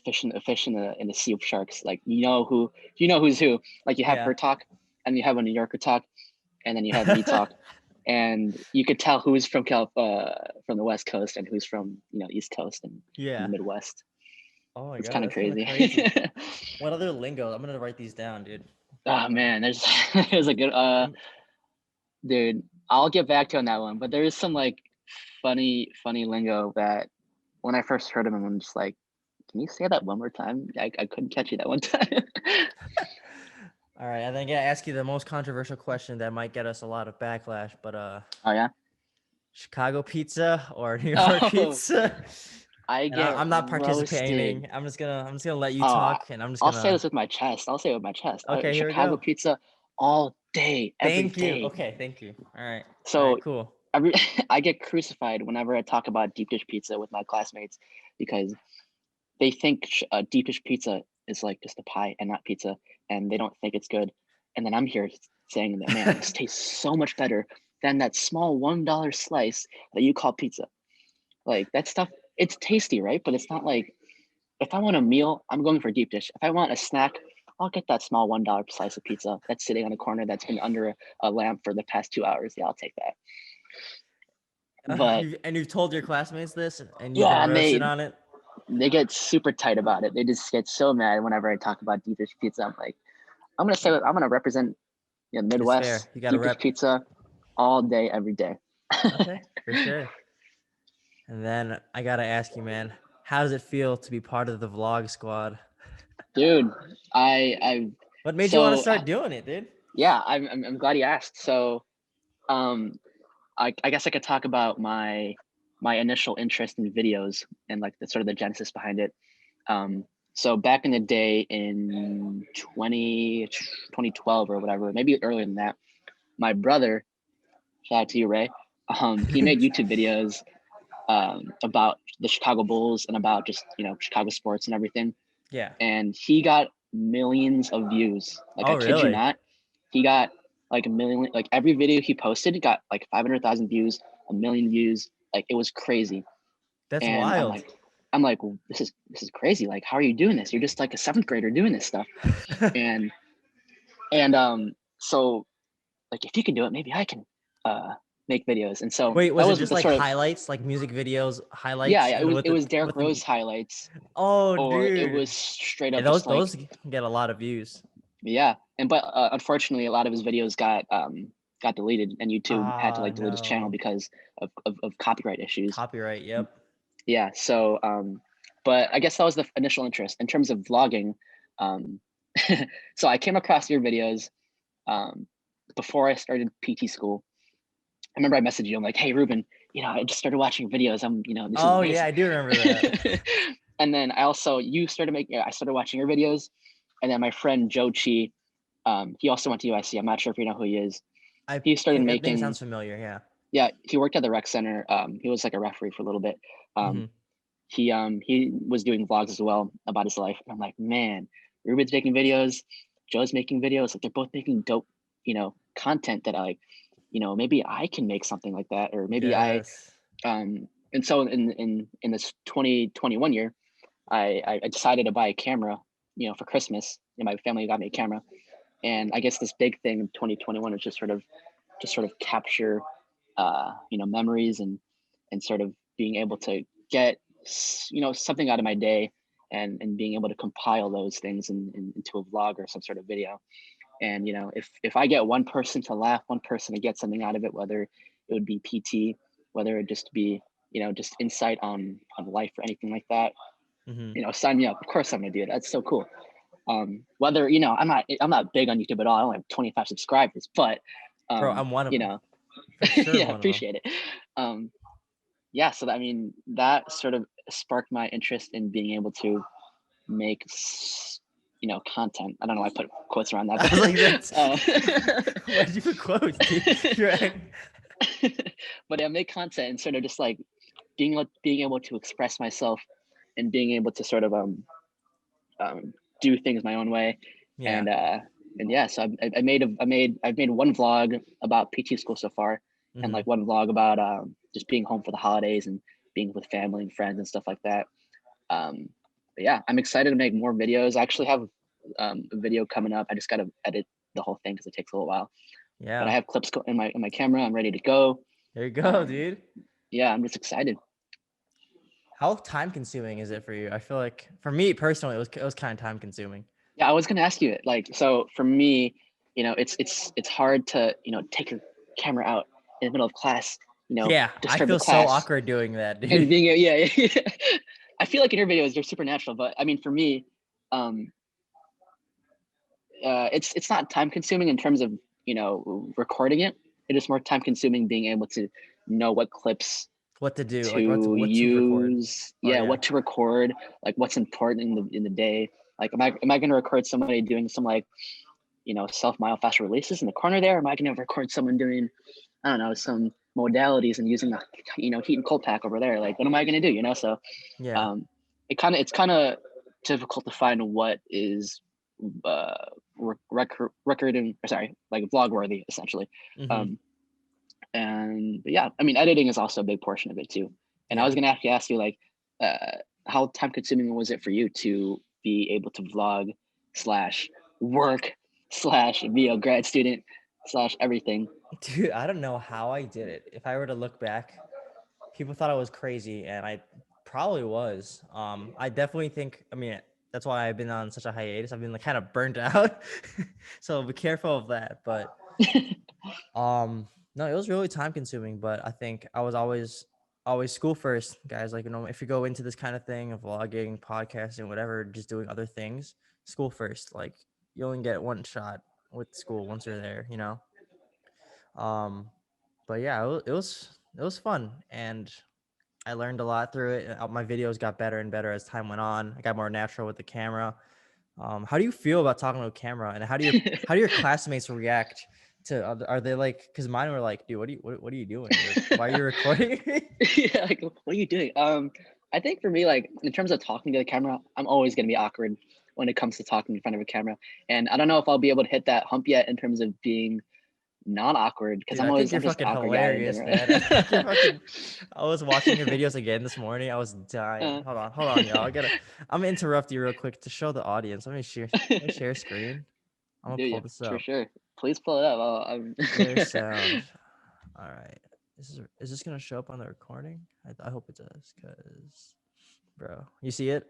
[SPEAKER 2] fish in the sea of sharks. Like you know who's who. Like you have
[SPEAKER 1] Yeah.
[SPEAKER 2] her talk, and you have a New Yorker talk, and then you have me talk, and you could tell who's from the West Coast and who's from East Coast and
[SPEAKER 1] Yeah.
[SPEAKER 2] the Midwest.
[SPEAKER 1] Oh my
[SPEAKER 2] It's
[SPEAKER 1] god,
[SPEAKER 2] kind of
[SPEAKER 1] that's kind of
[SPEAKER 2] crazy.
[SPEAKER 1] crazy. What other lingo? I'm gonna write these down, dude.
[SPEAKER 2] Oh man, there's there's a good
[SPEAKER 1] I'm,
[SPEAKER 2] dude. I'll get back to you on that one, but there is some like funny lingo that when I first heard of them, I'm just like, can you say that one more time? I couldn't catch you that one time.
[SPEAKER 1] all right, I think I ask you the most controversial question that might get us a lot of backlash, but
[SPEAKER 2] Oh yeah.
[SPEAKER 1] Chicago pizza or New York
[SPEAKER 2] Oh,
[SPEAKER 1] pizza?
[SPEAKER 2] I
[SPEAKER 1] And
[SPEAKER 2] get
[SPEAKER 1] I'm not
[SPEAKER 2] roasted.
[SPEAKER 1] participating. I'm just gonna let you
[SPEAKER 2] Oh,
[SPEAKER 1] talk, and I'm just
[SPEAKER 2] I'll say
[SPEAKER 1] gonna.
[SPEAKER 2] this with my chest. I'll say it with my chest.
[SPEAKER 1] Okay, here we
[SPEAKER 2] Chicago
[SPEAKER 1] go.
[SPEAKER 2] pizza all day, every
[SPEAKER 1] Thank you.
[SPEAKER 2] day.
[SPEAKER 1] Okay, thank you. All
[SPEAKER 2] So
[SPEAKER 1] right, cool.
[SPEAKER 2] every I get crucified whenever I talk about deep dish pizza with my classmates because they think deep dish pizza is like just a pie and not pizza, and they don't think it's good. And then I'm here saying that, man, this tastes so much better than that small $1 slice that you call pizza. Like that stuff, it's tasty, right? But it's not like, if I want a meal, I'm going for deep dish. If I want a snack, I'll get that small $1 slice of pizza that's sitting on a corner that's been under a lamp for the past 2 hours. Yeah, I'll take that. But
[SPEAKER 1] And you've told your classmates this, and you've been
[SPEAKER 2] yeah, and
[SPEAKER 1] roasted on it.
[SPEAKER 2] they get super tight about it. They just get so mad whenever I talk about deep dish pizza. I'm like, I'm gonna represent
[SPEAKER 1] It's fair.
[SPEAKER 2] Midwest
[SPEAKER 1] You got to
[SPEAKER 2] deep dish
[SPEAKER 1] rep.
[SPEAKER 2] pizza all day, every day.
[SPEAKER 1] Okay, for sure. And then I gotta ask you, man, how does it feel to be part of the vlog squad?
[SPEAKER 2] Dude, I
[SPEAKER 1] What made you want to
[SPEAKER 2] so
[SPEAKER 1] start doing it, dude?
[SPEAKER 2] yeah, I'm glad you asked. So um I guess I could talk about my initial interest in videos and like the sort of the genesis behind it. So back in the day in 2012 or whatever, maybe earlier than that, my brother, shout out to you, Ray, he made YouTube videos about the Chicago Bulls and about just, Chicago sports and everything.
[SPEAKER 1] Yeah.
[SPEAKER 2] And he got millions of views. Like,
[SPEAKER 1] Oh,
[SPEAKER 2] I kid you
[SPEAKER 1] really?
[SPEAKER 2] not, he got like a million, like every video he posted got like 500,000 views, a million views. Like, it was crazy.
[SPEAKER 1] That's
[SPEAKER 2] And
[SPEAKER 1] wild.
[SPEAKER 2] I'm like, well, this is crazy. Like, how are you doing this? You're just like a seventh grader doing this stuff. And so like, if you can do it, maybe I can make videos. And so
[SPEAKER 1] Wait,
[SPEAKER 2] that
[SPEAKER 1] was it
[SPEAKER 2] was
[SPEAKER 1] just
[SPEAKER 2] the
[SPEAKER 1] like
[SPEAKER 2] sort of,
[SPEAKER 1] highlights, like music videos,
[SPEAKER 2] yeah,
[SPEAKER 1] highlights
[SPEAKER 2] yeah, it was Derrick Rose highlights,
[SPEAKER 1] Oh,
[SPEAKER 2] or it
[SPEAKER 1] dude.
[SPEAKER 2] was straight
[SPEAKER 1] And
[SPEAKER 2] up
[SPEAKER 1] those
[SPEAKER 2] just like,
[SPEAKER 1] those get a lot of views.
[SPEAKER 2] yeah. But unfortunately, a lot of his videos got deleted, and YouTube had to
[SPEAKER 1] Ah,
[SPEAKER 2] like delete his channel
[SPEAKER 1] no.
[SPEAKER 2] because of copyright issues.
[SPEAKER 1] Copyright, yep.
[SPEAKER 2] Yeah. So but I guess that was the initial interest in terms of vlogging. Um, so I came across your videos um, before I started PT school. I remember I messaged you. I'm like, hey, Ruben, I just started watching your videos. This is
[SPEAKER 1] Oh, yeah,
[SPEAKER 2] amazing.
[SPEAKER 1] I do remember that.
[SPEAKER 2] And then I started watching your videos. And then my friend Joe Chi, he also went to UIC. I'm not sure if you know who he is.
[SPEAKER 1] I
[SPEAKER 2] He started
[SPEAKER 1] think that name
[SPEAKER 2] making,
[SPEAKER 1] sounds familiar, yeah.
[SPEAKER 2] yeah, he worked at the rec center. He was like a referee for a little bit. Um,
[SPEAKER 1] Hmm.
[SPEAKER 2] he was doing vlogs as well about his life. And I'm like, man, Ruben's making videos, Joe's making videos. Like, they're both making dope, content that I like. Maybe I can make something like that, or maybe
[SPEAKER 1] Yes.
[SPEAKER 2] and so in this 2021 year, I decided to buy a camera, for Christmas, and my family got me a camera. And I guess this big thing in 2021 is just sort of capture, memories, and sort of being able to get, something out of my day, and being able to compile those things into a vlog or some sort of video. And if I get one person to laugh, one person to get something out of it, whether it would be PT, whether it just be just insight on life or anything like that,
[SPEAKER 1] Hmm.
[SPEAKER 2] sign me up. Of course I'm gonna do it. That's so cool. Whether I'm not big on YouTube at all. I only have 25 subscribers, but
[SPEAKER 1] Bro, I'm one of them. For sure,
[SPEAKER 2] yeah,
[SPEAKER 1] one of them.
[SPEAKER 2] appreciate it. Um, yeah, so that sort of sparked my interest in being able to make content. I don't know why I put quotes around that,
[SPEAKER 1] I was like, that's
[SPEAKER 2] but
[SPEAKER 1] why'd you put quotes, dude? You're right.
[SPEAKER 2] but I make content and sort of just like being able to express myself, and being able to sort of do things my own way.
[SPEAKER 1] Yeah.
[SPEAKER 2] And yeah, so I've made one vlog about PT school so far, and
[SPEAKER 1] Hmm.
[SPEAKER 2] like one vlog about just being home for the holidays and being with family and friends and stuff like that. But yeah, I'm excited to make more videos. I actually have a video coming up. I just got to edit the whole thing because it takes a little while. But I
[SPEAKER 1] Yeah.
[SPEAKER 2] have clips in my camera. I'm ready to go.
[SPEAKER 1] There you go,
[SPEAKER 2] Um,
[SPEAKER 1] dude.
[SPEAKER 2] yeah, I'm just excited.
[SPEAKER 1] How time consuming is it for you? I feel like for me personally, it was kind of time consuming.
[SPEAKER 2] Yeah, I was gonna ask you it. Like, so for me, it's hard to take your camera out in the middle of class,
[SPEAKER 1] Yeah, I
[SPEAKER 2] disturb the
[SPEAKER 1] feel so
[SPEAKER 2] class,
[SPEAKER 1] awkward doing that,
[SPEAKER 2] and
[SPEAKER 1] dude.
[SPEAKER 2] being yeah, yeah. I feel like in your videos you're super natural, but I mean for me, um, it's not time consuming in terms of recording it. It is more time consuming being able to know what clips
[SPEAKER 1] What to do, like
[SPEAKER 2] to
[SPEAKER 1] what to record.
[SPEAKER 2] use,
[SPEAKER 1] Oh
[SPEAKER 2] yeah,
[SPEAKER 1] yeah.
[SPEAKER 2] what to record, like what's important in the day. Like, am I going to record somebody doing some like self myofascial releases in the corner there? Or am I going to record someone doing, I don't know, some modalities and using the heat and cold pack over there? Like, what am I going to do? So
[SPEAKER 1] Yeah.
[SPEAKER 2] um, it's kind of difficult to find what is uh recording, sorry, like vlog worthy essentially.
[SPEAKER 1] Hmm.
[SPEAKER 2] um but yeah, I mean, editing is also a big portion of it too. And I was
[SPEAKER 1] Yeah.
[SPEAKER 2] gonna actually ask you like, how time consuming was it for you to be able to vlog slash work slash be a grad student slash everything?
[SPEAKER 1] Dude, I don't know how I did it. If I were to look back, people thought I was crazy, and I probably was. I definitely think. I mean, that's why I've been on such a hiatus. I've been like kind of burnt out, so be careful of that. But no, it was really time consuming. But I think I was always school first, guys. Like, if you go into this kind of thing of vlogging, podcasting, whatever, just doing other things, school first. Like, you only get one shot with school once you're there. Um, but yeah, it was fun, and I learned a lot through it. My videos got better and better as time went on. I got more natural with the camera. How do you feel about talking to a camera, and how do your classmates react to? Are they like? Because mine were like, dude, what are you doing? Why are you recording me?
[SPEAKER 2] Yeah, like what are you doing? I think for me, like in terms of talking to the camera, I'm always gonna be awkward when it comes to talking in front of a camera. And I don't know if I'll be able to hit that hump yet in terms of being not awkward because
[SPEAKER 1] Dude, I think
[SPEAKER 2] I'm
[SPEAKER 1] you're
[SPEAKER 2] just an
[SPEAKER 1] fucking
[SPEAKER 2] awkward guy in
[SPEAKER 1] hilarious,
[SPEAKER 2] general.
[SPEAKER 1] man. I think you're fucking. I was watching your videos again this morning. I was dying.
[SPEAKER 2] Uh,
[SPEAKER 1] Hold on, y'all. I'm gonna interrupt you real quick to show the audience. Let me share screen. I'm gonna
[SPEAKER 2] do
[SPEAKER 1] pull
[SPEAKER 2] you
[SPEAKER 1] this
[SPEAKER 2] for
[SPEAKER 1] up.
[SPEAKER 2] sure? Please pull it up.
[SPEAKER 1] Share sound. All right. Is this gonna show up on the recording? I hope it does, cause, bro, you see it?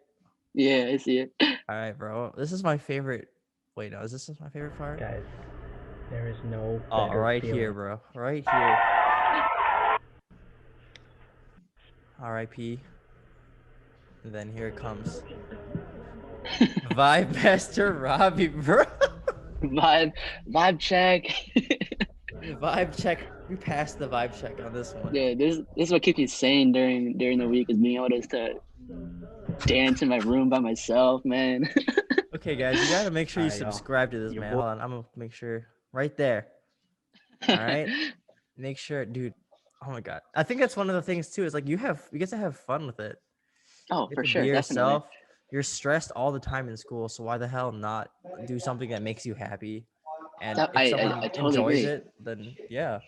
[SPEAKER 2] Yeah, I see it.
[SPEAKER 1] All right, bro. This is my favorite. Wait, no, is this my favorite part?
[SPEAKER 3] Guys, there is no
[SPEAKER 1] Oh,
[SPEAKER 3] better
[SPEAKER 1] right
[SPEAKER 3] feeling.
[SPEAKER 1] here, bro. Right here. R.I.P. And then here it comes. Vibe Master Robby, bro.
[SPEAKER 2] Vibe check.
[SPEAKER 1] Vibe check. We passed the vibe check on this one.
[SPEAKER 2] Yeah, this is what keeps me sane during the week is being able to dance in my room by myself, man.
[SPEAKER 1] Okay, guys, you gotta make sure you
[SPEAKER 3] Alright, y'all.
[SPEAKER 1] subscribe to this,
[SPEAKER 3] Your
[SPEAKER 1] man.
[SPEAKER 3] boy-
[SPEAKER 1] Hold on, I'm gonna make sure right there. All right. Make sure, dude. Oh my god, I think that's one of the things too. Is like you get to have fun with it.
[SPEAKER 2] Oh,
[SPEAKER 1] You get
[SPEAKER 2] for
[SPEAKER 1] to be
[SPEAKER 2] sure, definitely.
[SPEAKER 1] yourself. You're stressed all the time in school, so why the hell not do something that makes you happy? And
[SPEAKER 2] That,
[SPEAKER 1] if someone
[SPEAKER 2] I totally
[SPEAKER 1] enjoys
[SPEAKER 2] agree.
[SPEAKER 1] it, then yeah.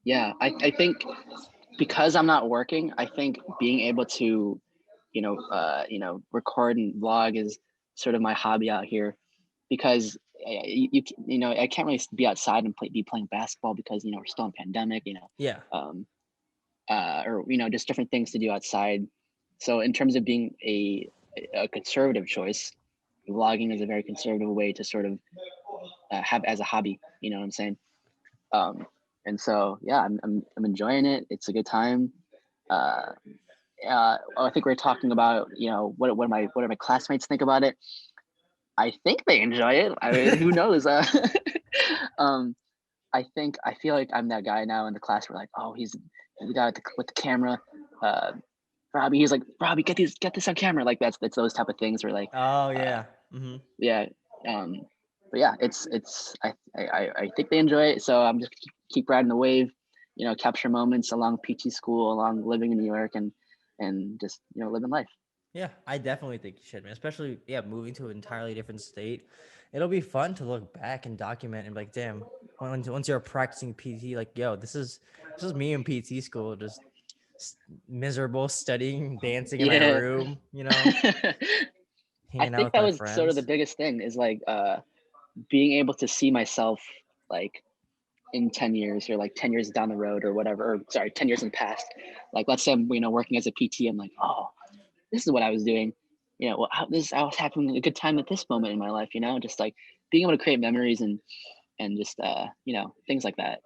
[SPEAKER 2] Yeah, I think because I'm not working, I think being able to, record and vlog is sort of my hobby out here because I can't really be outside and be playing basketball because we're still in pandemic,
[SPEAKER 1] Yeah.
[SPEAKER 2] um, or just different things to do outside. So in terms of being a conservative choice, vlogging is a very conservative way to sort of have as a hobby. You know what I'm saying? Um, and so yeah, I'm enjoying it. It's a good time. Uh, I think we're talking about what do my classmates think about it. I think they enjoy it. I mean, who knows? Um, I feel like I'm that guy now in the class. We're like, oh, he's the guy with the camera. Uh, Robbie, he's like, Robbie, get this on camera. Like that's those type of things. Where like,
[SPEAKER 1] Oh
[SPEAKER 2] uh,
[SPEAKER 1] yeah. Mm-hmm.
[SPEAKER 2] yeah, but yeah, it's I think they enjoy it. So I'm just keep riding the wave, capture moments along PT school, along living in New York, and just living life.
[SPEAKER 1] Yeah, I definitely think you should, man. Especially, yeah, moving to an entirely different state. It'll be fun to look back and document and be like, damn, once you're practicing PT, like, yo, this is me in PT school, just miserable, studying, dancing in my
[SPEAKER 2] Yeah.
[SPEAKER 1] room,
[SPEAKER 2] I
[SPEAKER 1] hanging out
[SPEAKER 2] think
[SPEAKER 1] with
[SPEAKER 2] that
[SPEAKER 1] my
[SPEAKER 2] was sort of the
[SPEAKER 1] friends.
[SPEAKER 2] biggest thing is like being able to see myself like in 10 years or like 10 years down the road or whatever, or sorry, 10 years in the past. Like let's say I'm, working as a PT, I'm like, oh, this is what I was doing. I was having a good time at this moment in my life, just like being able to create memories and just things like that.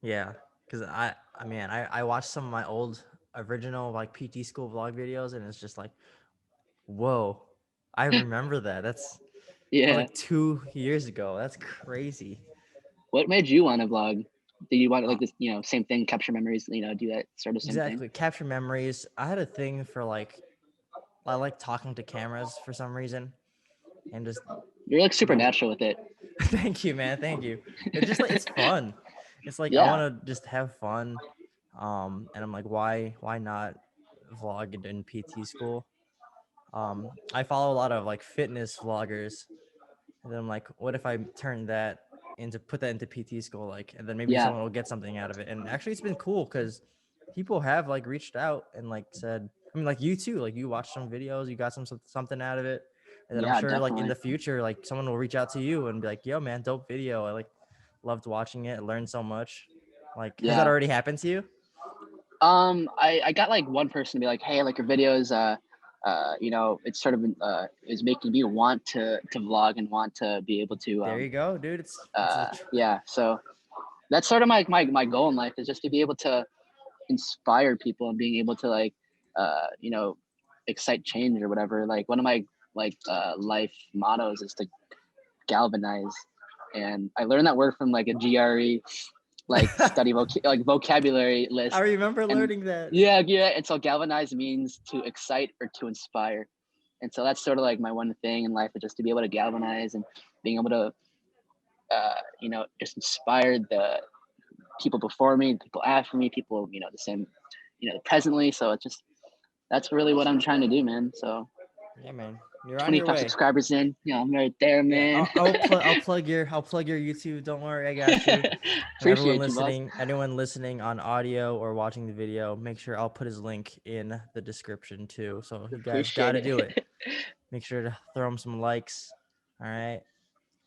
[SPEAKER 1] Yeah, because I watched some of my old original like PT school vlog videos, and it's just like, whoa, I remember that. That was
[SPEAKER 2] Yeah.
[SPEAKER 1] like 2 years ago. That's crazy.
[SPEAKER 2] What made you want to vlog? Did you want to
[SPEAKER 1] Uh,
[SPEAKER 2] like this, same thing, capture memories, do that sort of same thing?
[SPEAKER 1] exactly. Capture memories. I had a thing for like, I like talking to cameras for some reason, and just
[SPEAKER 2] You're like
[SPEAKER 1] you
[SPEAKER 2] super
[SPEAKER 1] know,
[SPEAKER 2] natural with it.
[SPEAKER 1] thank you, man. Thank you. It's just like it's fun. It's like I
[SPEAKER 2] Yeah.
[SPEAKER 1] want to just have fun. And I'm like, why not vlog in PT school? I follow a lot of like fitness vloggers, and then I'm like, what if I put that into PT school, like, and then maybe
[SPEAKER 2] Yeah.
[SPEAKER 1] someone will get something out of it. And actually, it's been cool because people have like reached out and like said, I mean, like you too, like you watched some videos, you got something out of it, and then I'm
[SPEAKER 2] Yeah,
[SPEAKER 1] sure like in
[SPEAKER 2] definitely.
[SPEAKER 1] the future, like someone will reach out to you and be like, yo, man, dope video. I like loved watching it. I learned so much. Like, has that
[SPEAKER 2] Yeah.
[SPEAKER 1] already happened to you?
[SPEAKER 2] I got like one person to be like, hey, like your videos, you know, it's sort of is making me want to vlog and want to be able to
[SPEAKER 1] There you go, dude. It's a
[SPEAKER 2] yeah. So that's sort of my goal in life, is just to be able to inspire people and being able to like you know, excite change or whatever. Like one of my life mottos is to galvanize, and I learned that word from like a GRE like study like vocabulary
[SPEAKER 1] I
[SPEAKER 2] list.
[SPEAKER 1] remember
[SPEAKER 2] And
[SPEAKER 1] learning that.
[SPEAKER 2] yeah, and so galvanize means to excite or to inspire, and so that's sort of like my one thing in life, is just to be able to galvanize and being able to you know, just inspire the people before me, people after me, people, you know, the same, you know, presently. So it's just, that's really what I'm trying to do, man. So
[SPEAKER 1] Yeah, man. You're on your
[SPEAKER 2] 25
[SPEAKER 1] way.
[SPEAKER 2] subscribers in, you know, I'm right there,
[SPEAKER 1] Yeah,
[SPEAKER 2] man.
[SPEAKER 1] I'll plug your YouTube. Don't worry, I got you. And
[SPEAKER 2] Appreciate you, boss.
[SPEAKER 1] anyone listening on audio or watching the video, make sure I'll put his link in the description too. So you guys got
[SPEAKER 2] Appreciate
[SPEAKER 1] to do it.
[SPEAKER 2] it.
[SPEAKER 1] Make sure to throw him some likes. All right.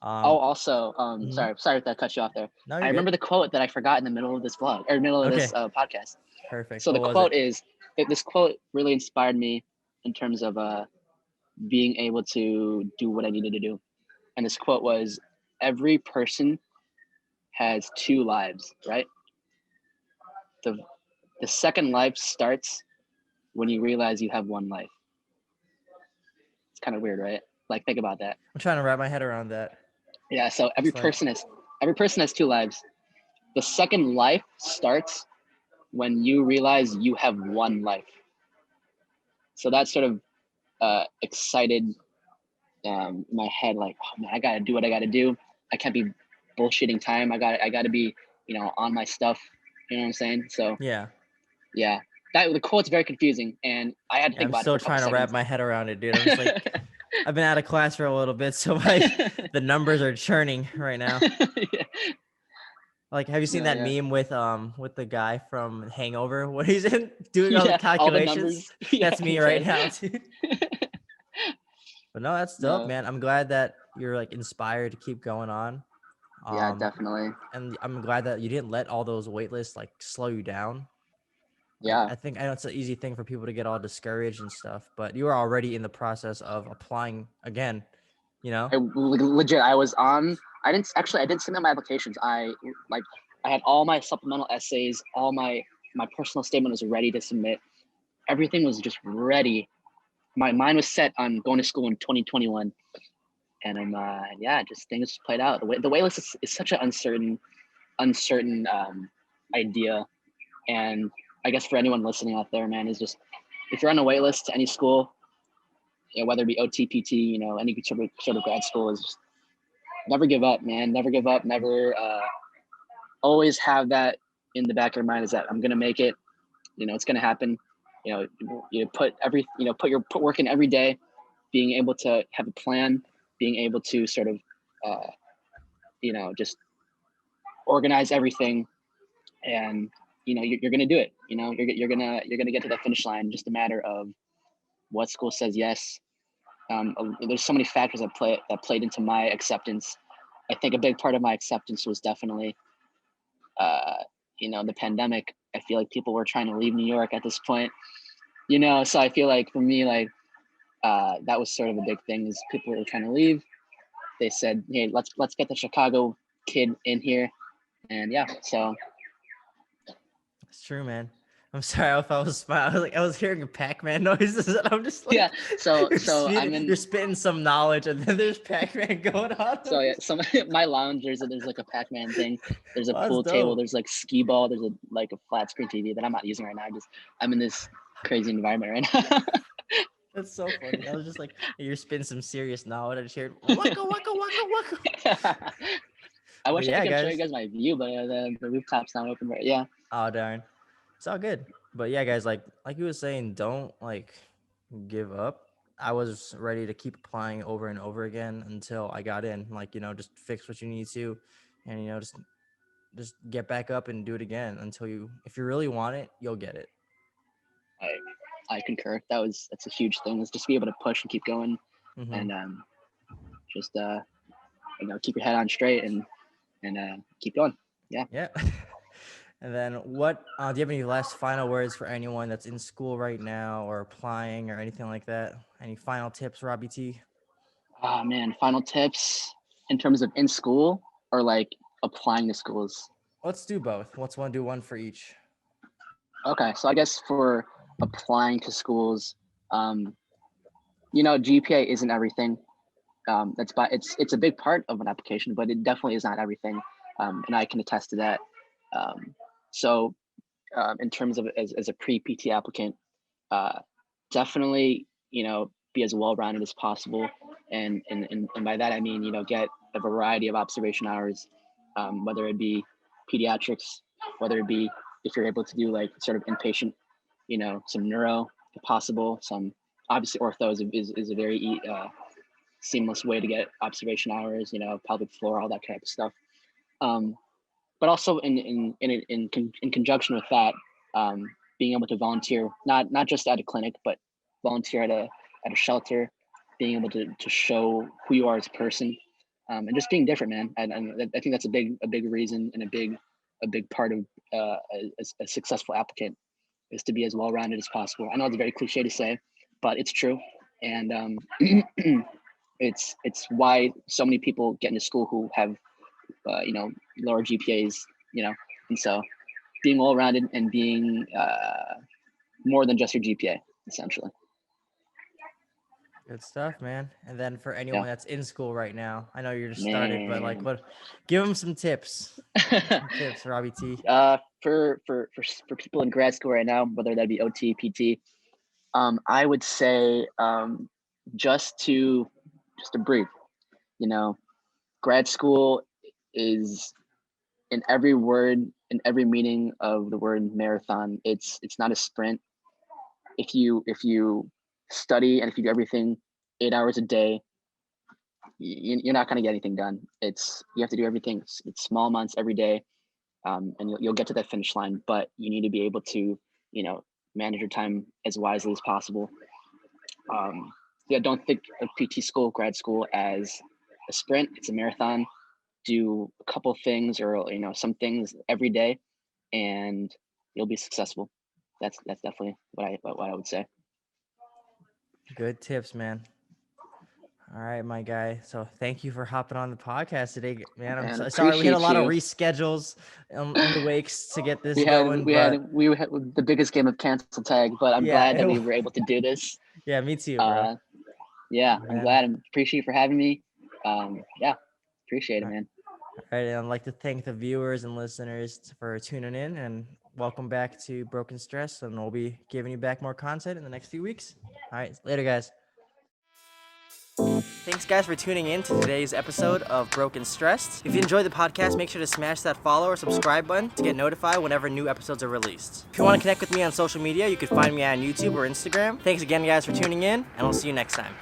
[SPEAKER 2] Oh,
[SPEAKER 1] Um.
[SPEAKER 2] also,
[SPEAKER 1] Mhm.
[SPEAKER 2] sorry if that cut you off there.
[SPEAKER 1] No,
[SPEAKER 2] I
[SPEAKER 1] you're good.
[SPEAKER 2] remember the quote that I forgot in the middle of this vlog, or middle of this
[SPEAKER 1] Okay.
[SPEAKER 2] podcast.
[SPEAKER 1] Perfect.
[SPEAKER 2] So the
[SPEAKER 1] What was
[SPEAKER 2] quote
[SPEAKER 1] it?
[SPEAKER 2] is, this quote really inspired me in terms of being able to do what I needed to do. And this quote was, every person has two lives, right? The the second life starts when you realize you have one life. It's kind of weird, right? Like, think about that.
[SPEAKER 1] I'm trying to wrap my head around that.
[SPEAKER 2] Yeah. So
[SPEAKER 1] It's like,
[SPEAKER 2] every person has two lives. The second life starts when you realize you have one life. So that sort of excited my head, like, oh man, I gotta do what I gotta do. I can't be bullshitting time. I gotta be, you know, on my stuff. You know what I'm saying? So
[SPEAKER 1] yeah.
[SPEAKER 2] yeah, that the quote's very confusing, and I had to
[SPEAKER 1] Yeah,
[SPEAKER 2] think
[SPEAKER 1] I'm
[SPEAKER 2] about it for
[SPEAKER 1] still
[SPEAKER 2] a couple
[SPEAKER 1] trying to wrap
[SPEAKER 2] seconds.
[SPEAKER 1] my head around it, dude. I'm just like, I've been out of class for a little bit, so like the numbers are churning right now.
[SPEAKER 2] Yeah.
[SPEAKER 1] Like, have you seen
[SPEAKER 2] No,
[SPEAKER 1] that
[SPEAKER 2] yeah.
[SPEAKER 1] meme with the guy from Hangover when he's in doing all the
[SPEAKER 2] Yeah, all the
[SPEAKER 1] calculations?
[SPEAKER 2] numbers. Yeah,
[SPEAKER 1] That's me
[SPEAKER 2] his
[SPEAKER 1] right
[SPEAKER 2] head.
[SPEAKER 1] now, dude. But no, that's dope,
[SPEAKER 2] No,
[SPEAKER 1] man. I'm glad that you're like inspired to keep going on.
[SPEAKER 2] yeah,
[SPEAKER 1] Um,
[SPEAKER 2] definitely.
[SPEAKER 1] and I'm glad that you didn't let all those wait lists like slow you down. Like,
[SPEAKER 2] Yeah,
[SPEAKER 1] I know it's an easy thing for people to get all discouraged and stuff, but you are already in the process of applying again, you know?
[SPEAKER 2] legit. I was on. I didn't submit my applications. Like I had all my supplemental essays, all my personal statement was ready to submit. Everything was just ready. My mind was set on going to school in 2021, and I'm yeah, just things played out. The wait list is such an uncertain idea, and I guess for anyone listening out there, man, is just, if you're on a wait list to any school, you know, whether it be OTPT, you know, any sort of grad school, is just never give up, man. Never give up. Never always have that in the back of your mind, is that I'm gonna make it. You know, it's gonna happen. You know, you put work in every day, being able to have a plan, being able to sort of you know, just organize everything, and you know, you're gonna do it. You know, you're gonna get to that finish line. Just a matter of what school says yes. There's so many factors that played into my acceptance. I think a big part of my acceptance was definitely, uh, you know, the pandemic. I feel like people were trying to leave New York at this point, you know. So I feel like for me, like that was sort of a big thing. Is people were trying to leave. They said, "Hey, let's get the Chicago kid in here," and yeah. So
[SPEAKER 1] It's true, man. I'm sorry if I was smiling. I was hearing Pac-Man noises, and I'm just
[SPEAKER 2] yeah.
[SPEAKER 1] like,
[SPEAKER 2] So I'm in.
[SPEAKER 1] you're spitting some knowledge, and then there's Pac-Man going on.
[SPEAKER 2] So yeah, some my lounge, there's like a Pac-Man thing. There's a
[SPEAKER 1] Oh, that's
[SPEAKER 2] pool table.
[SPEAKER 1] dope.
[SPEAKER 2] There's like skee ball. There's a flat screen TV that I'm not using right now. I'm in this crazy environment right now.
[SPEAKER 1] That's so funny. I was just like, you're spitting some serious knowledge. I just heard waka waka waka waka.
[SPEAKER 2] I
[SPEAKER 1] But
[SPEAKER 2] wish I
[SPEAKER 1] yeah,
[SPEAKER 2] could show you
[SPEAKER 1] guys.
[SPEAKER 2] guys my view, but the rooftop's not open. Right? Yeah,
[SPEAKER 1] Oh darn. It's all good. But yeah, guys, like you was saying, don't like give up. I was ready to keep applying over and over again until I got in. Like, just fix what you need to, and just just get back up and do it again until if you really want it, you'll get it.
[SPEAKER 2] I concur. That's a huge thing, is just be able to push and keep going,
[SPEAKER 1] Mm-hmm.
[SPEAKER 2] and just keep your head on straight and keep going. Yeah.
[SPEAKER 1] And then what do you have any last final words for anyone that's in school right now or applying or anything like that? Any final tips, Robby T?
[SPEAKER 2] Oh man, final tips in terms of in school or like applying to schools?
[SPEAKER 1] Let's do both. Let's do one for each.
[SPEAKER 2] Okay, so I guess for applying to schools, GPA isn't everything. It's a big part of an application, but it definitely is not everything, and I can attest to that. So in terms of as a pre-PT applicant, definitely be as well-rounded as possible, and by that I mean get a variety of observation hours, whether it be pediatrics, whether it be if you're able to do like sort of inpatient, some neuro if possible, some obviously ortho is a very seamless way to get observation hours, pelvic floor, all that kind of stuff. But also in conjunction with that, being able to volunteer, not just at a clinic, but volunteer at a shelter, being able to show who you are as a person, and just being different, man. And I think that's a big reason and a big part of a successful applicant is to be as well-rounded as possible. I know it's very cliche to say, but it's true. And it's why so many people get into school who have lower GPAs, and so being well-rounded and being more than just your GPA, essentially.
[SPEAKER 1] Good stuff, man. And then for anyone that's in school right now, I know you're just started, but like, give them some tips. Tips, Robby T.
[SPEAKER 2] For people in grad school right now, whether that be OT, PT, I would say just to breathe. Grad school is, in every word, in every meaning of the word marathon, it's not a sprint. If you study and if you do everything 8 hours a day, you're not going to get anything done. You have to do everything in small amounts every day, and you'll get to that finish line. But you need to be able to manage your time as wisely as possible. Don't think of PT school, grad school as a sprint. It's a marathon. Do a couple things or some things every day, and you'll be successful. That's definitely what I would say.
[SPEAKER 1] Good tips, man. All right, my guy. So thank you for hopping on the podcast today, man. I'm sorry we had a lot of reschedules in the wakes to get this going.
[SPEAKER 2] We had the biggest game of cancel tag, but I'm glad that we were able to do this.
[SPEAKER 1] Yeah, me too, bro.
[SPEAKER 2] I'm glad. I appreciate you for having me. Appreciate it, man.
[SPEAKER 1] All right, and I'd like to thank the viewers and listeners for tuning in, and welcome back to Broken Stress, and we'll be giving you back more content in the next few weeks. All right, later, guys. Thanks, guys, for tuning in to today's episode of Broken Stressed. If you enjoyed the podcast, make sure to smash that follow or subscribe button to get notified whenever new episodes are released. If you want to connect with me on social media, you can find me on YouTube or Instagram. Thanks again, guys, for tuning in, and we'll see you next time.